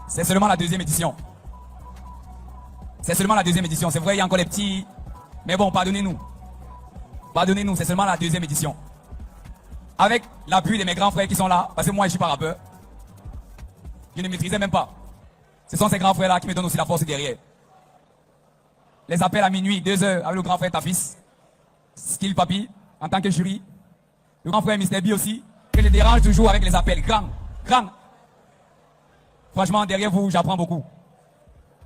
C'est seulement la deuxième édition. C'est seulement la deuxième édition. C'est vrai, il y a encore les petits... Mais bon, pardonnez-nous. Pardonnez-nous, c'est seulement la deuxième édition. Avec l'appui de mes grands frères qui sont là, parce que moi, je suis pas rappeur. Je ne maîtrisais même pas. Ce sont ces grands frères-là qui me donnent aussi la force derrière. Les appels à minuit, 2 heures, avec le grand frère Tafis, Skill Papi, en tant que jury. Le grand frère Mr. B aussi, que je dérange toujours avec les appels. Grand. Franchement, derrière vous, j'apprends beaucoup.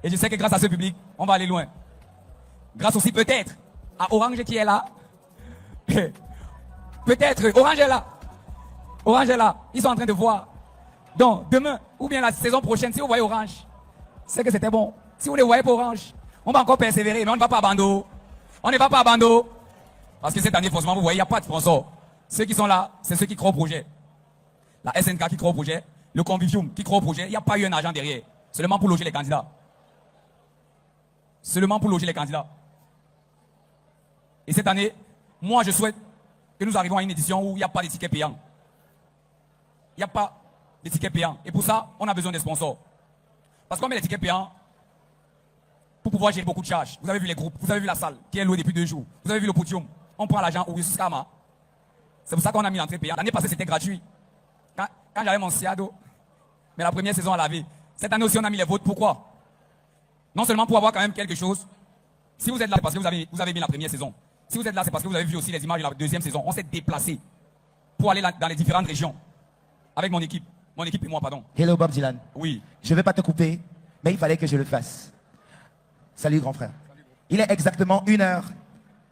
Et je sais que grâce à ce public, on va aller loin. Grâce aussi peut-être à Orange qui est là. Peut-être, Orange est là. Orange est là. Ils sont en train de voir. Donc, demain, ou bien la saison prochaine, si vous voyez Orange, c'est que c'était bon. Si vous ne les voyez pas Orange, on va encore persévérer, mais on ne va pas abandonner. On ne va pas abandonner. Parce que cette année, forcément, vous voyez, il n'y a pas de sponsor. Ceux qui sont là, c'est ceux qui croient au projet. La SNK qui croit au projet, le Convivium qui croit au projet, il n'y a pas eu un agent derrière. Seulement pour loger les candidats. seulement pour loger les candidats. Et cette année, moi, je souhaite que nous arrivions à une édition où il n'y a pas de tickets payants. Il n'y a pas de tickets payants. Et pour ça, on a besoin des sponsors. Parce qu'on met les tickets payants pour pouvoir gérer beaucoup de charges. Vous avez vu les groupes, vous avez vu la salle qui est louée depuis 2 jours. Vous avez vu le podium. On prend l'argent au Scama. C'est pour ça qu'on a mis l'entrée payante. L'année passée, c'était gratuit. Quand j'avais mon Siado, mais la première saison à laver. Cette année aussi, on a mis les votes. Pourquoi? Non seulement pour avoir quand même quelque chose. Si vous êtes là, c'est parce que vous avez mis la première saison. Si vous êtes là, c'est parce que vous avez vu aussi les images de la deuxième saison. On s'est déplacé pour aller dans les différentes régions. Avec mon équipe. Mon équipe et moi, pardon. Hello Bob Dylan. Oui. Je ne vais pas te couper, mais il fallait que je le fasse. Salut grand frère. Il est exactement 1h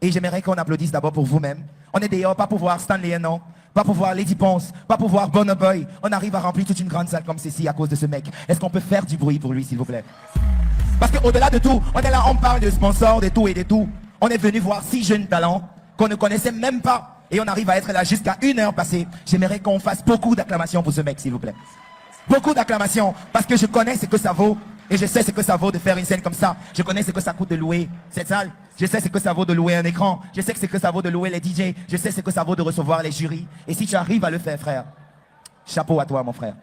et j'aimerais qu'on applaudisse d'abord pour vous-même. On est dehors, pas pour voir Stanley Hénon, pas pour voir Lady Ponce, pas pour voir Burna Boy. On arrive à remplir toute une grande salle comme ceci à cause de ce mec. Est-ce qu'on peut faire du bruit pour lui, s'il vous plaît? Parce qu'au-delà de tout, on est là, on parle de sponsors, de tout et de tout. On est venu voir 6 jeunes talents qu'on ne connaissait même pas. Et on arrive à être là jusqu'à 1h passée. J'aimerais qu'on fasse beaucoup d'acclamations pour ce mec, s'il vous plaît. Beaucoup d'acclamations, parce que je connais ce que ça vaut. Et je sais ce que ça vaut de faire une scène comme ça. Je connais ce que ça coûte de louer cette salle. Je sais ce que ça vaut de louer un écran. Je sais ce que ça vaut de louer les DJ. Je sais ce que ça vaut de recevoir les jurys. Et si tu arrives à le faire, frère, chapeau à toi, mon frère.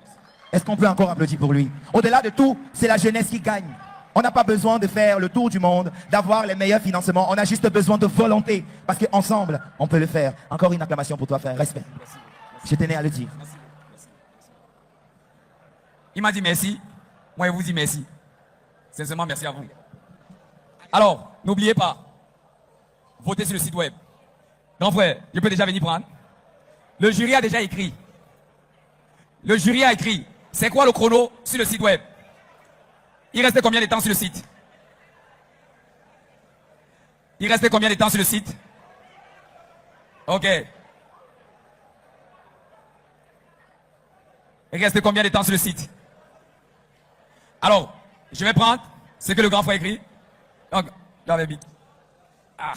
Est-ce qu'on peut encore applaudir pour lui? Au-delà de tout, c'est la jeunesse qui gagne. On n'a pas besoin de faire le tour du monde, d'avoir les meilleurs financements. On a juste besoin de volonté. Parce qu'ensemble, on peut le faire. Encore une acclamation pour toi, frère. Respect. Je tenais à le dire. Il m'a dit merci. Moi, je vous dis merci. Sincèrement, merci à vous. Alors, n'oubliez pas, votez sur le site web. Grand frère, je peux déjà venir prendre. Le jury a déjà écrit. Le jury a écrit. C'est quoi le chrono sur le site web? Il restait combien de temps sur le site? Il restait combien de temps sur le site? Ok. Il restait combien de temps sur le site? Alors, je vais prendre ce que le grand frère écrit. Donc, j'avais vite. Ah.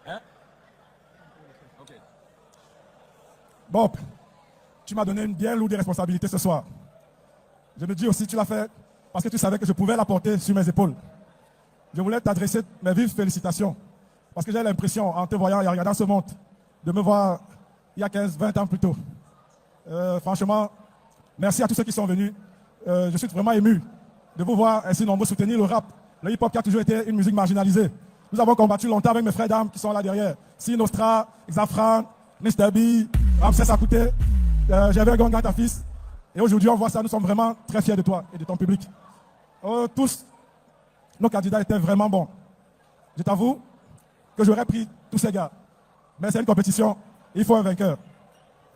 Hein? Ok. Bob, tu m'as donné une bien lourde responsabilité ce soir. Je me dis aussi, tu l'as fait parce que tu savais que je pouvais la porter sur mes épaules. Je voulais t'adresser mes vives félicitations. Parce que j'ai l'impression, en te voyant et en regardant ce monde, de me voir il y a 15, 20 ans plus tôt. Franchement, merci à tous ceux qui sont venus. Je suis vraiment ému de vous voir ainsi nombreux soutenir le rap, le hip-hop qui a toujours été une musique marginalisée. Nous avons combattu longtemps avec mes frères d'armes qui sont là derrière. Sinostra, Xafran, Mr. B, Ramsès Akouté, j'avais un gang à ta fils. Et aujourd'hui, on voit ça, nous sommes vraiment très fiers de toi et de ton public. Tous, nos candidats étaient vraiment bons. Je t'avoue que j'aurais pris tous ces gars. Mais c'est une compétition, il faut un vainqueur.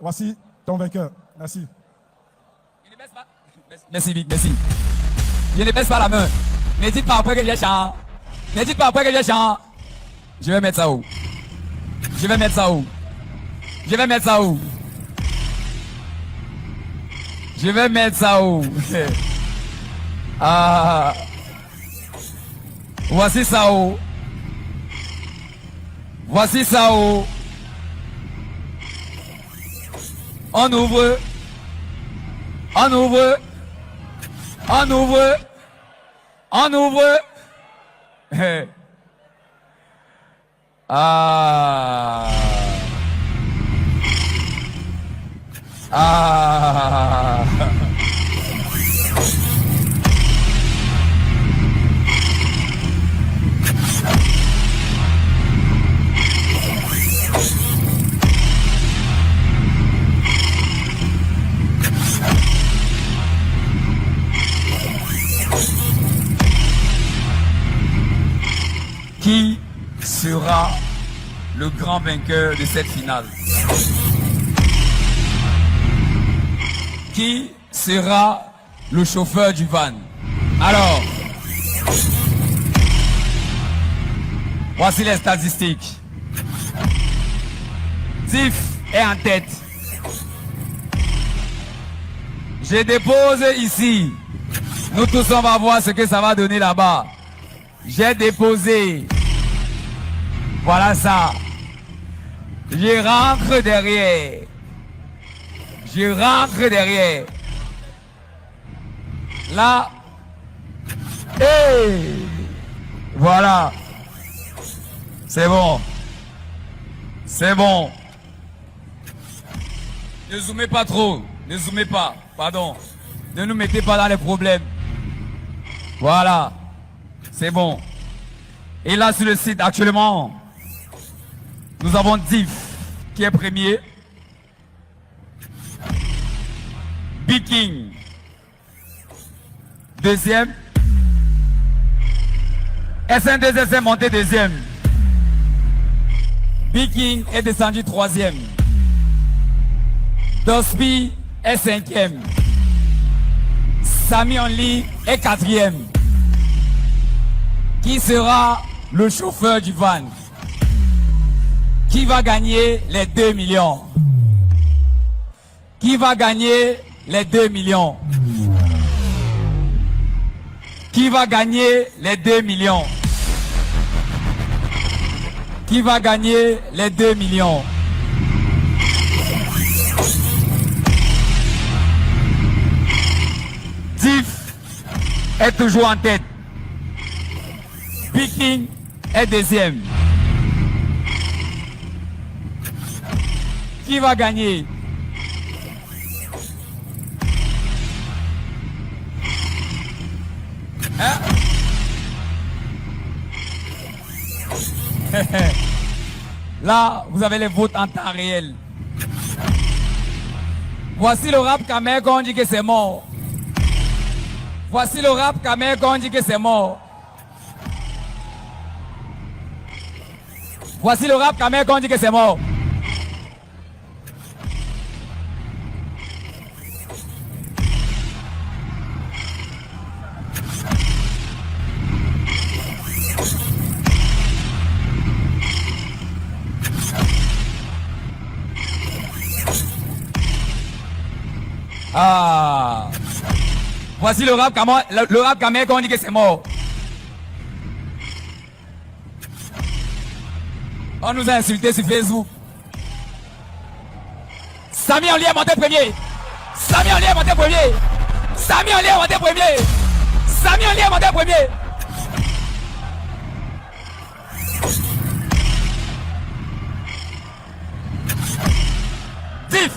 Voici ton vainqueur. Merci. Merci, Vic, merci. Je ne baisse pas la main. Ne dites pas après que j'ai chant. Ne dites pas après que j'ai chant. Je vais mettre ça où? Je vais mettre ça où? Je vais mettre ça où? Je vais mettre ça où? Ah. Voici ça où? Voici ça où? On ouvre. On ouvre. On ouvre. On ouvre. Ah. Ah. Qui sera le grand vainqueur de cette finale? Qui sera le chauffeur du van? Alors, voici les statistiques. Tiff est en tête. Je dépose ici. Nous tous on va voir ce que ça va donner là-bas. J'ai déposé. Voilà ça. Je rentre derrière. Je rentre derrière. Là, Hey! Voilà. C'est bon. C'est bon. Ne zoomez pas trop. Ne zoomez pas. Pardon. Ne nous mettez pas dans les problèmes. Voilà. C'est bon. Et là, sur le site, actuellement, nous avons Diff qui est premier. Big King, deuxième. SN2S est monté deuxième. Big King est descendu troisième. Dosby est cinquième. Sami Only est quatrième. Qui sera le chauffeur du van? Qui va gagner les 2 millions? Qui va gagner les 2 millions? Qui va gagner les 2 millions? Qui va gagner les 2 millions? Diff est toujours en tête. Big King est deuxième. Qui va gagner? Hein? Là, vous avez les votes en temps réel. Voici le rap Kamer quand on dit que c'est mort. Voici le rap Kamer quand on dit que c'est mort. Voici le rap Kamer quand on dit que c'est mort. Ah. Voici le rap Kamer quand on dit que c'est mort. On nous a insultés sur Facebook. Sami Only est monté premier. Sami Only est monté premier. Sami Only est monté premier. Sami Only est monté premier. Diff.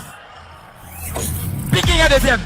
Big King est deuxième.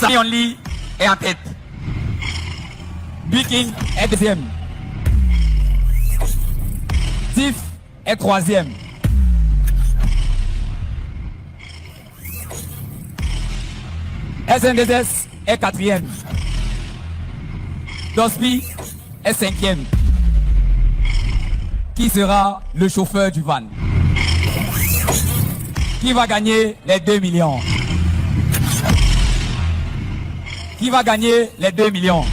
Sami Only est en tête. Big King est deuxième. Diff est troisième. SN2S est quatrième. Dosby est cinquième. Qui sera le chauffeur du van? Qui va gagner les 2 millions? Qui va gagner les 2 millions?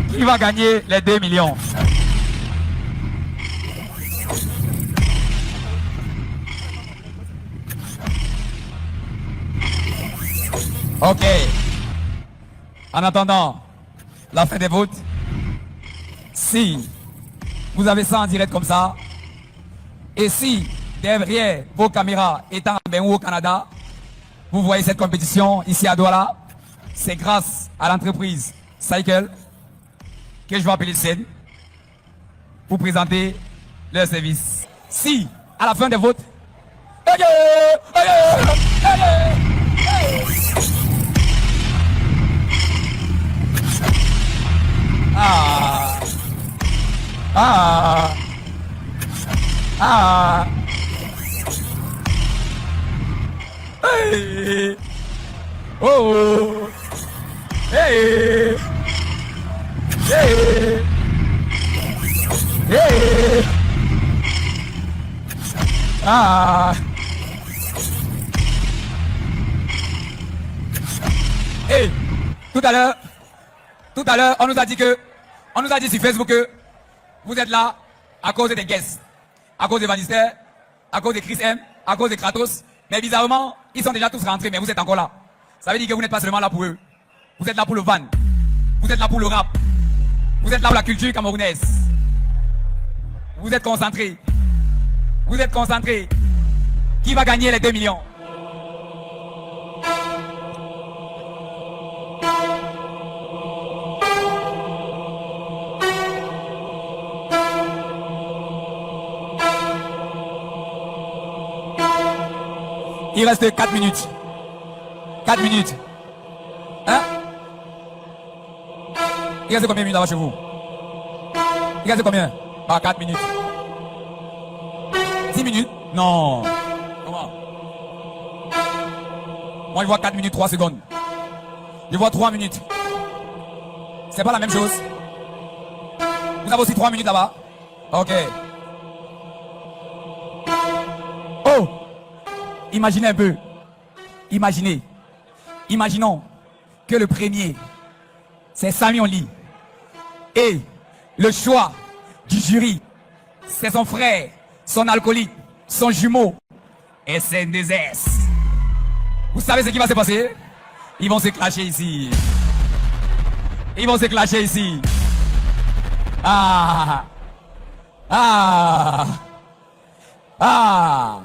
Qui va gagner les 2 millions? Ok. En attendant la fin des votes, si vous avez ça en direct comme ça, et si derrière vos caméras étant à Ben ou au Canada, vous voyez cette compétition ici à Douala, c'est grâce à l'entreprise Cycle que je vais appeler scène pour présenter leur service. Si, à la fin des votes, Ah. Ah. Ah. Hey. Oh. Hey. Hey. Hey. Ah. Hey. Tout à l'heure, on nous a dit sur Facebook que vous êtes là à cause des guests, à cause de Vanister, à cause de Chris M, à cause de Kratos. Mais bizarrement, ils sont déjà tous rentrés, mais vous êtes encore là. Ça veut dire que vous n'êtes pas seulement là pour eux. Vous êtes là pour le van. Vous êtes là pour le rap. Vous êtes là pour la culture camerounaise. Vous êtes concentrés. Vous êtes concentrés. Qui va gagner les 2 millions? Il reste 4 minutes. 4 minutes. Hein? Il reste combien de minutes là-bas chez vous? Il reste combien? Pas 4 minutes. 10 minutes? Non. Comment? Moi, je vois 4 minutes, 3 secondes. Je vois 3 minutes. C'est pas la même chose. Vous avez aussi 3 minutes là-bas? Ok. Oh! Imaginez un peu. Imaginons que le premier, c'est Samy Only. Et le choix du jury, c'est son frère, son alcoolique, son jumeau, SN2S. Vous savez ce qui va se passer? Ils vont se clasher ici. Ils vont se clasher ici. Ah. Ah. Ah.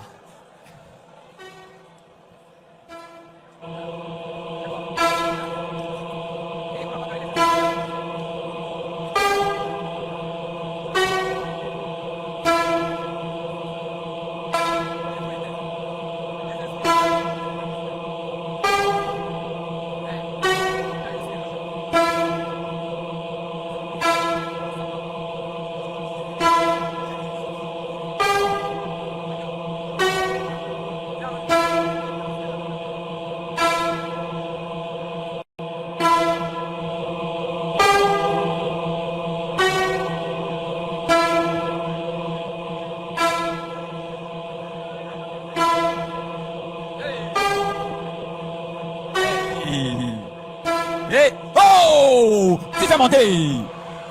Hey! Oh! Tu fais monter!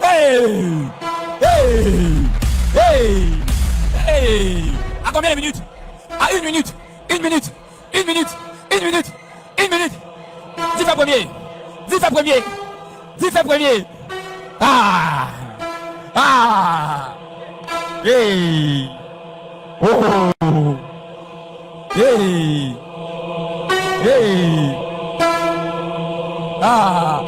Hey! Hey! Hey! Hey! À combien de minutes? À 1 minute! 1 minute! 1 minute! 1 minute! 1 minute! 10 fois premier! 10 fois premier! 10 fois premier! Ah! Ah! Hey! Oh! Hey! Hey! Ah!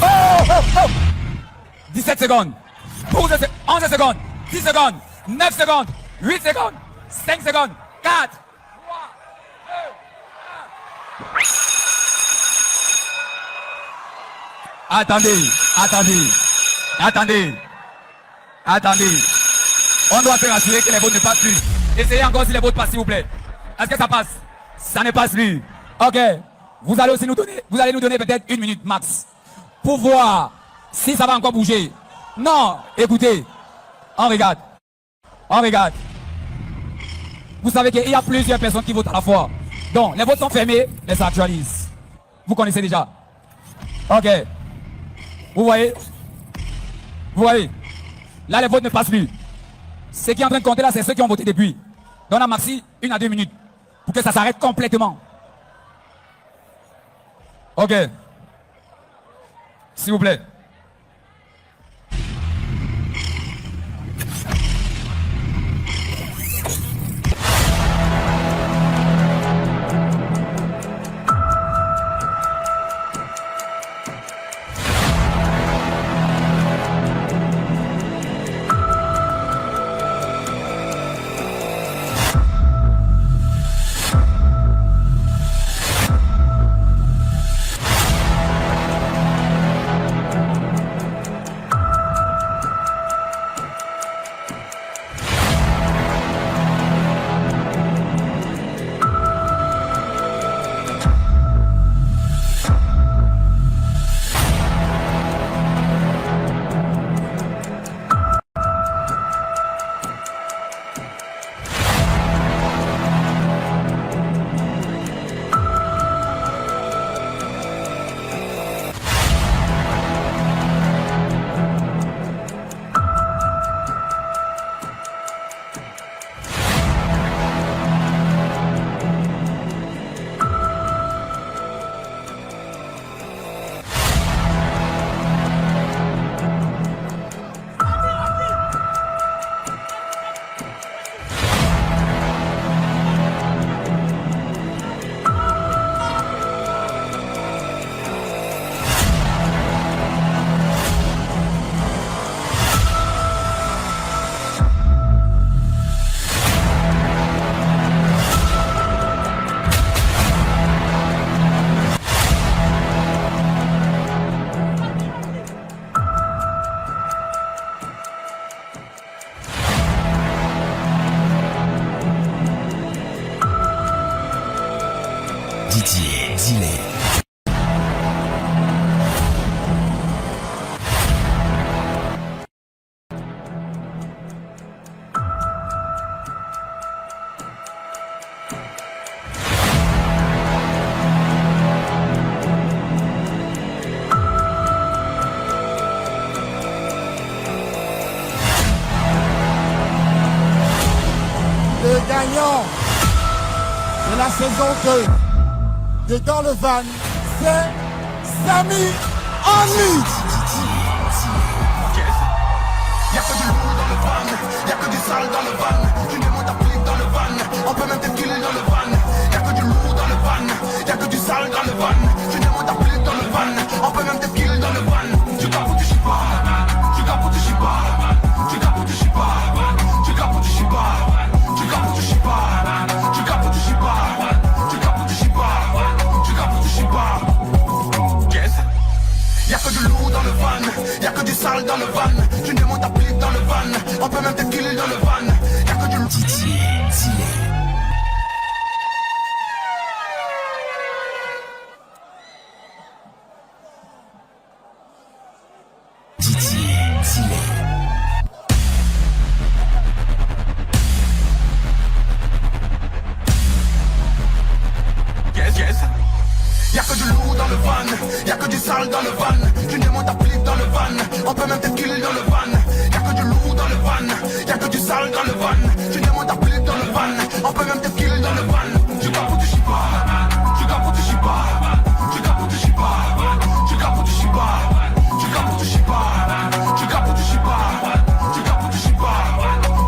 Oh! 17 secondes, 11 secondes, 10 secondes, 9 secondes, 8 secondes, 5 secondes, 4, 3, 2, 1. Attendez. On doit se rassurer que les votes ne passent plus. Essayez encore si les votes passent, s'il vous plaît. Est-ce que ça passe? Ça ne passe plus. Ok. Vous allez nous donner peut-être 1 minute max pour voir si ça va encore bouger. Non, écoutez, on regarde. Vous savez qu'il y a plusieurs personnes qui votent à la fois. Donc, les votes sont fermés, les s'actualisent. Vous connaissez déjà. Ok. Vous voyez? Là, les votes ne passent plus. Ce qui est en train de compter là, c'est ceux qui ont voté depuis. Donc, on a maxi 1 à 2 minutes pour que ça s'arrête complètement. Ok. S'il vous plaît. Didier Zillet. Le gagnant de la saison 2 de Dans le Van, c'est Samy Only. Y'a que du lourd dans le van, y'a que du sale dans le van. Tu demandes ta flip dans le van, on peut même te killer dans le van. Y'a que du lourd dans le van, y'a que du sale dans le van. Tu demandes ta flip dans le van, on peut même te killer dans le van. Tu capes ou tu chies pas, tu capes ou tu chies pas, tu capes ou tu chies pas, tu capes ou tu chies pas, tu capes ou tu chies pas, tu capes ou tu chies pas, tu capes ou tu chies pas, tu capes ou tu chies pas. Y'a que du lourd dans le van, y'a que du sale dans le van. Tu demandes ta flip dans le van, on peut même te killer dans le van. Y'a que du lourd. Didier Zillet. Didier Zillet. Y'a que du lourd dans le van, y'a que du sale dans le van. Tu demandes ta flip dans le van, on peut même te killer dans le van. Y'a que du lourd dans le van, y'a que du sale dans le van. Tu demandes ta flip dans le van, on peut même te killer dans le van. Tu capes ou tu chies pas, tu capes ou tu chies pas, tu capes ou tu chies pas, tu capes ou tu chies pas, tu capes ou tu chies pas, tu capes ou tu chies pas, tu capes ou tu chies pas,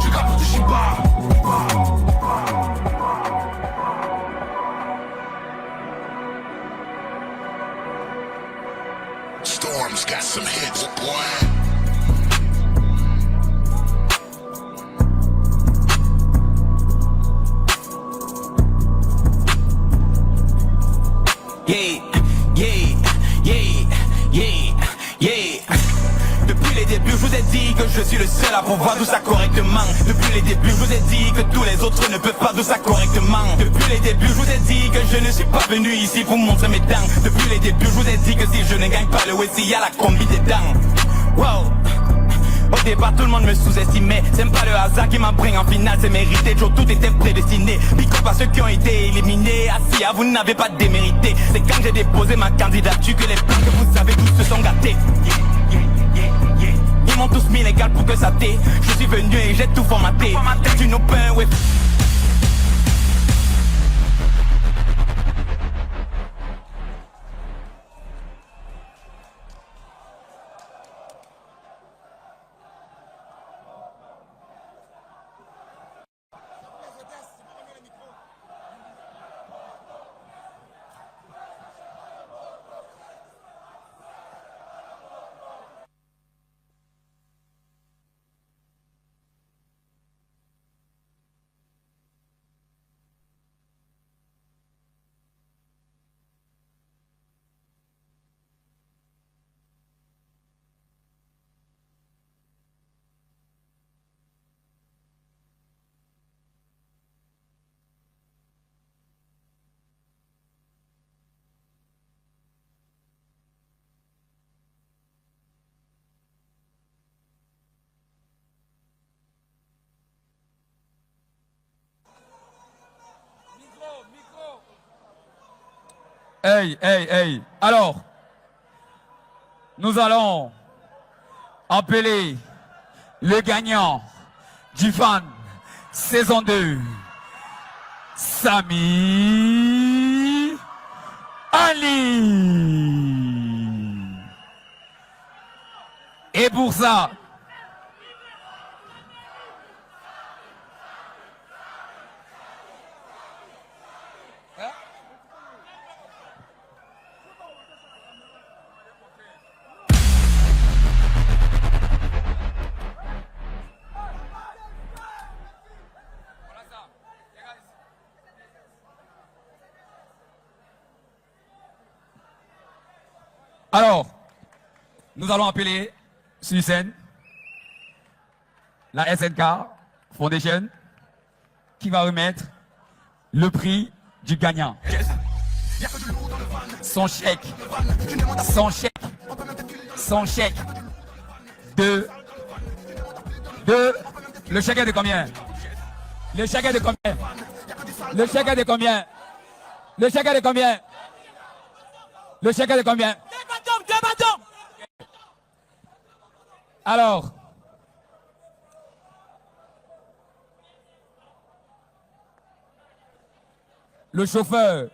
tu capes ou tu chies pas. Storm's got some hits, boy. Yeah, yeah, yeah, yeah, yeah. Depuis les débuts, je vous ai dit que je suis le seul à pouvoir tout ça correctement. Depuis les débuts, je vous ai dit que tous les autres ne peuvent pas tout ça correctement. Depuis les débuts, je vous ai dit que je ne suis pas venu ici pour montrer mes dents. Depuis les débuts, je vous ai dit que si je ne gagne pas le Westie, il y a la combi des dents. Wow. Au départ tout le monde me sous-estimait. C'est pas le hasard qui m'a pris en finale, c'est mérité, Joe, tout était prédestiné. Pick up à ceux qui ont été éliminés. Assis à vous n'avez pas démérité. C'est quand j'ai déposé ma candidature que les plans que vous savez tous se sont gâtés. Ils m'ont tous mis l'égal pour que ça t'ait. Je suis venu et j'ai tout formaté. Tu n'as pas ouais. Hey. Alors, nous allons appeler le gagnant du fan saison 2, Sami Ali. Et pour ça, alors, nous allons appeler sur scène la SNK Foundation qui va remettre le prix du gagnant. Son chèque de le chèque est de combien? Le chèque est de combien? Le chèque est de combien? Le chèque est de combien? Le chèque est de combien? Alors, le chauffeur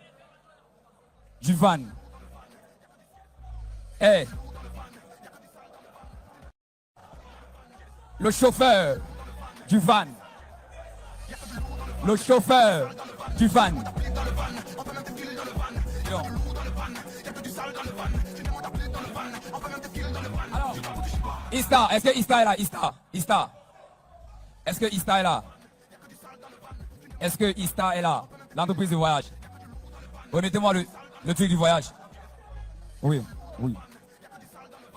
du van est le chauffeur du van. Le chauffeur du van. Alors, Ista, est-ce que Ista est là? Ista. Est-ce que Ista est là? Est-ce que Ista est là? L'entreprise de voyage. Remettez-moi le truc du voyage. Oui.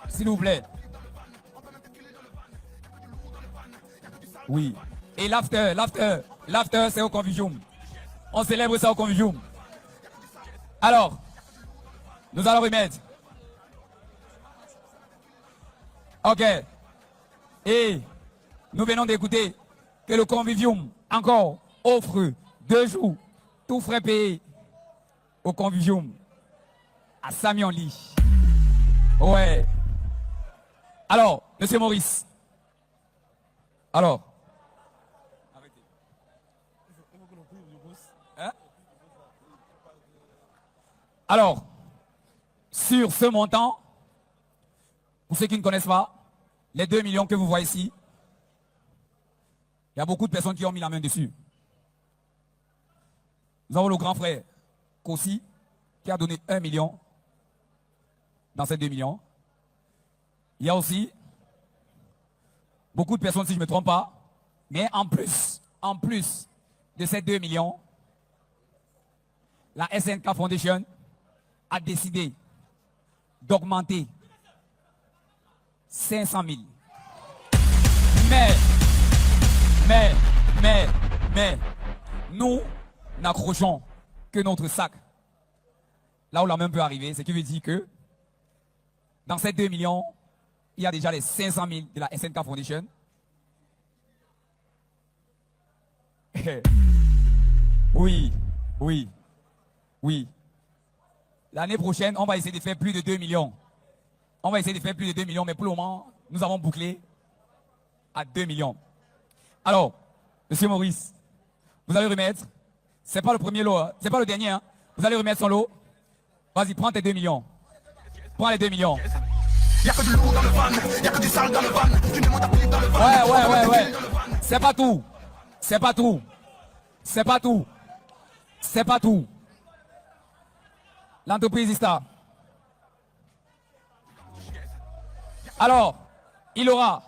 S'il vous plaît. Oui. Et l'after, c'est au Convivium. On célèbre ça au Convivium. Alors, nous allons remettre. Ok. Et nous venons d'écouter que le Convivium encore offre 2 jours, tout frais payé au Convivium à Sami Ali. Ouais. Alors, monsieur Maurice. Alors. Hein? Alors, sur ce montant, pour ceux qui ne connaissent pas, les 2 millions que vous voyez ici, il y a beaucoup de personnes qui ont mis la main dessus. Nous avons le grand frère Kossi qui a donné 1 million dans ces 2 millions. Il y a aussi beaucoup de personnes, si je ne me trompe pas, mais en plus de ces 2 millions, la SNK Foundation a décidé d'augmenter 500 000. Mais, nous n'accrochons que notre sac. Là où la main peut arriver, ce qui veut dire que dans ces 2 millions, il y a déjà les 500 000 de la SNK Foundation. Oui. L'année prochaine, on va essayer de faire plus de 2 millions. Mais pour le moment, nous avons bouclé à 2 millions. Alors, monsieur Maurice, vous allez remettre, c'est pas le premier lot, hein, c'est pas le dernier, hein. Vous allez remettre son lot. Vas-y, prends tes 2 millions. Prends les 2 millions. Y'a que du lourd dans le van, y'a que du sale dans le van. Tu demandes à dans le van. Ouais. C'est pas tout. L'entreprise Ista. Alors, il aura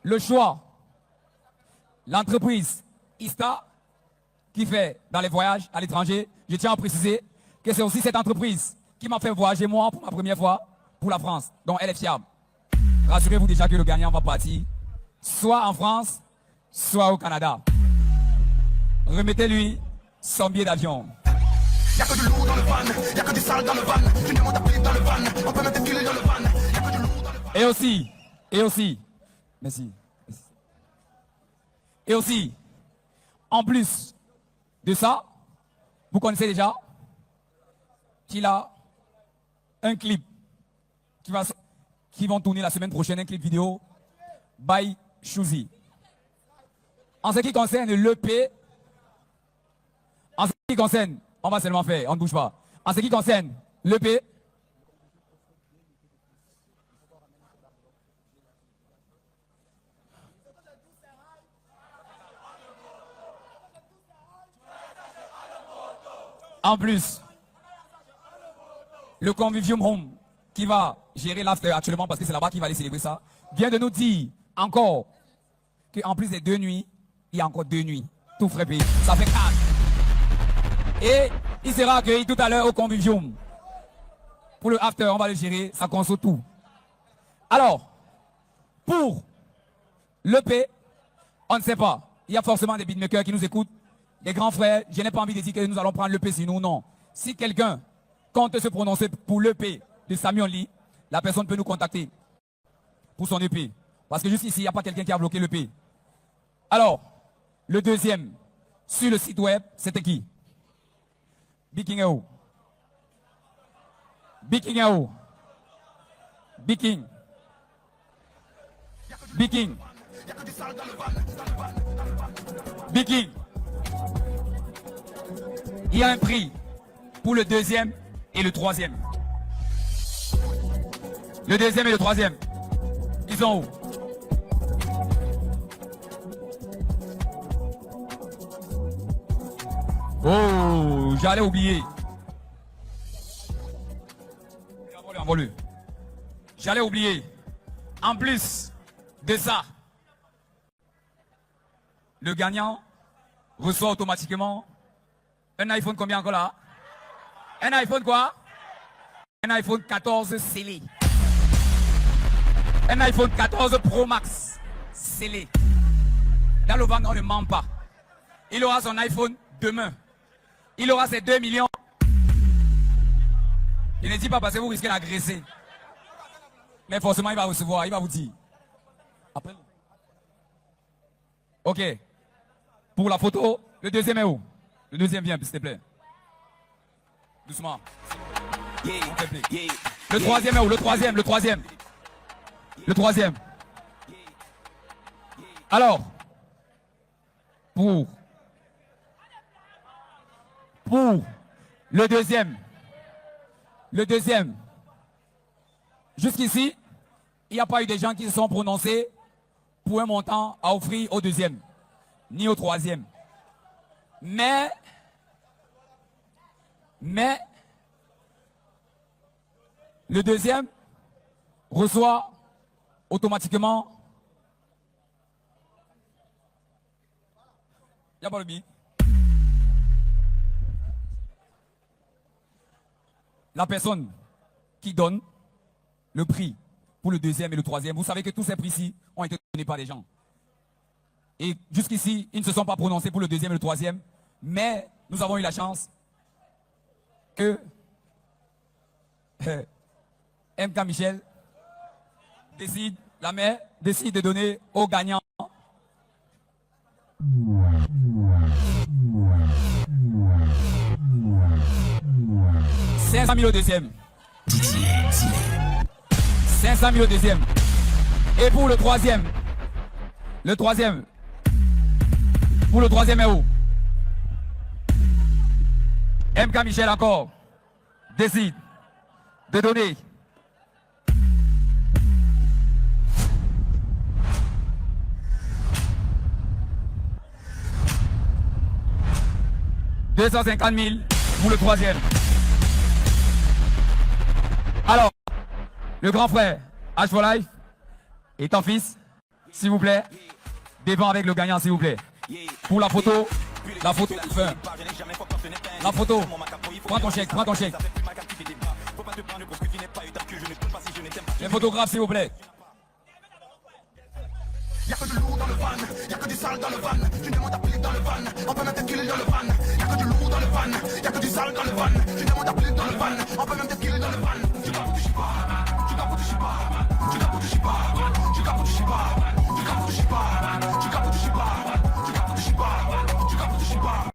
le choix. L'entreprise Ista qui fait dans les voyages à l'étranger. Je tiens à préciser que c'est aussi cette entreprise qui m'a fait voyager moi pour ma première fois pour la France. Donc elle est fiable. Rassurez-vous déjà que le gagnant va partir soit en France, soit au Canada. Remettez-lui son billet d'avion. Y'a que du lourd dans le van, y'a que du sale dans le van. Tu demandes à dans le van, on peut mettre filer dans le van. Y'a que du lourd dans le van. Et aussi, merci. Et aussi, en plus de ça, vous connaissez déjà qu'il a un clip qui vont tourner la semaine prochaine, un clip vidéo by Shuzi. En ce qui concerne l'EP, en ce qui concerne, on va seulement faire, on ne bouge pas. En ce qui concerne l'EP, en plus, le Convivium Home, qui va gérer l'after actuellement, parce que c'est là-bas qu'il va aller célébrer ça, vient de nous dire encore qu'en plus des 2 nuits, il y a encore 2 nuits. Tout frais payé. Ça fait 4. Et il sera accueilli tout à l'heure au Convivium. Pour le after, on va le gérer, ça consomme tout. Alors, pour l'EP, on ne sait pas. Il y a forcément des beatmakers qui nous écoutent. Les grands frères, je n'ai pas envie de dire que nous allons prendre l'EP si nous, non. Si quelqu'un compte se prononcer pour l'EP de Samuel Lee, la personne peut nous contacter pour son EP. Parce que jusqu'ici, il n'y a pas quelqu'un qui a bloqué l'EP. Alors, le deuxième, sur le site web, c'était qui? Biking est où? Biking est où? Biking. Biking. Biking. Il y a un prix pour le deuxième et le troisième. Le deuxième et le troisième. Ils sont où? Oh, j'allais oublier. Envole. J'allais oublier. En plus de ça, le gagnant reçoit automatiquement un iPhone combien encore là? Un iPhone quoi? Un iPhone 14 scellé. Un iPhone 14 Pro Max scellé. Dans le vent, on ne ment pas. Il aura son iPhone demain. Il aura ses 2 millions. Il ne dit pas parce que vous risquez d'agresser. Mais forcément, il va recevoir, il va vous dire. Après. Ok. Pour la photo, le deuxième est où? Le deuxième vient, s'il te plaît. Doucement. Le troisième est où? Le troisième, le troisième. Le troisième. Alors, pour le deuxième, jusqu'ici, il n'y a pas eu des gens qui se sont prononcés pour un montant à offrir au deuxième, ni au troisième. Mais, le deuxième reçoit automatiquement. Il n'y a pas le billet. La personne qui donne le prix pour le deuxième et le troisième, vous savez que tous ces prix-ci ont été donnés par des gens. Et jusqu'ici, ils ne se sont pas prononcés pour le deuxième et le troisième, mais nous avons eu la chance que MK Michel décide, la mère décide de donner aux gagnants 500 000 au deuxième. 500 000 au deuxième. Et pour le troisième, pour le troisième est où? MK Michel encore décide de donner 250 000 pour le troisième. Alors, le grand frère H4Life et ton fils, s'il vous plaît, devant avec le gagnant, s'il vous plaît. Pour la photo de fin. La photo, prends ton chèque, prends ton chèque. Les photographes, s'il vous plaît. Y'a que du lourd dans le van, y'a que du sale dans le van. Tu demandes à plus dans le van, on peut même te killer dans le van. Y'a que du lourd dans le van, y'a que du sale dans le van. Tu demandes à plus dans le van, on peut même te killer dans le van.